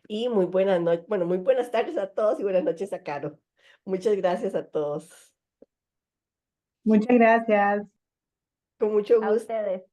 Y muy buenas noches, bueno, muy buenas tardes a todos y buenas noches a Caro. Muchas gracias a todos. Muchas gracias. Con mucho A gusto. ustedes.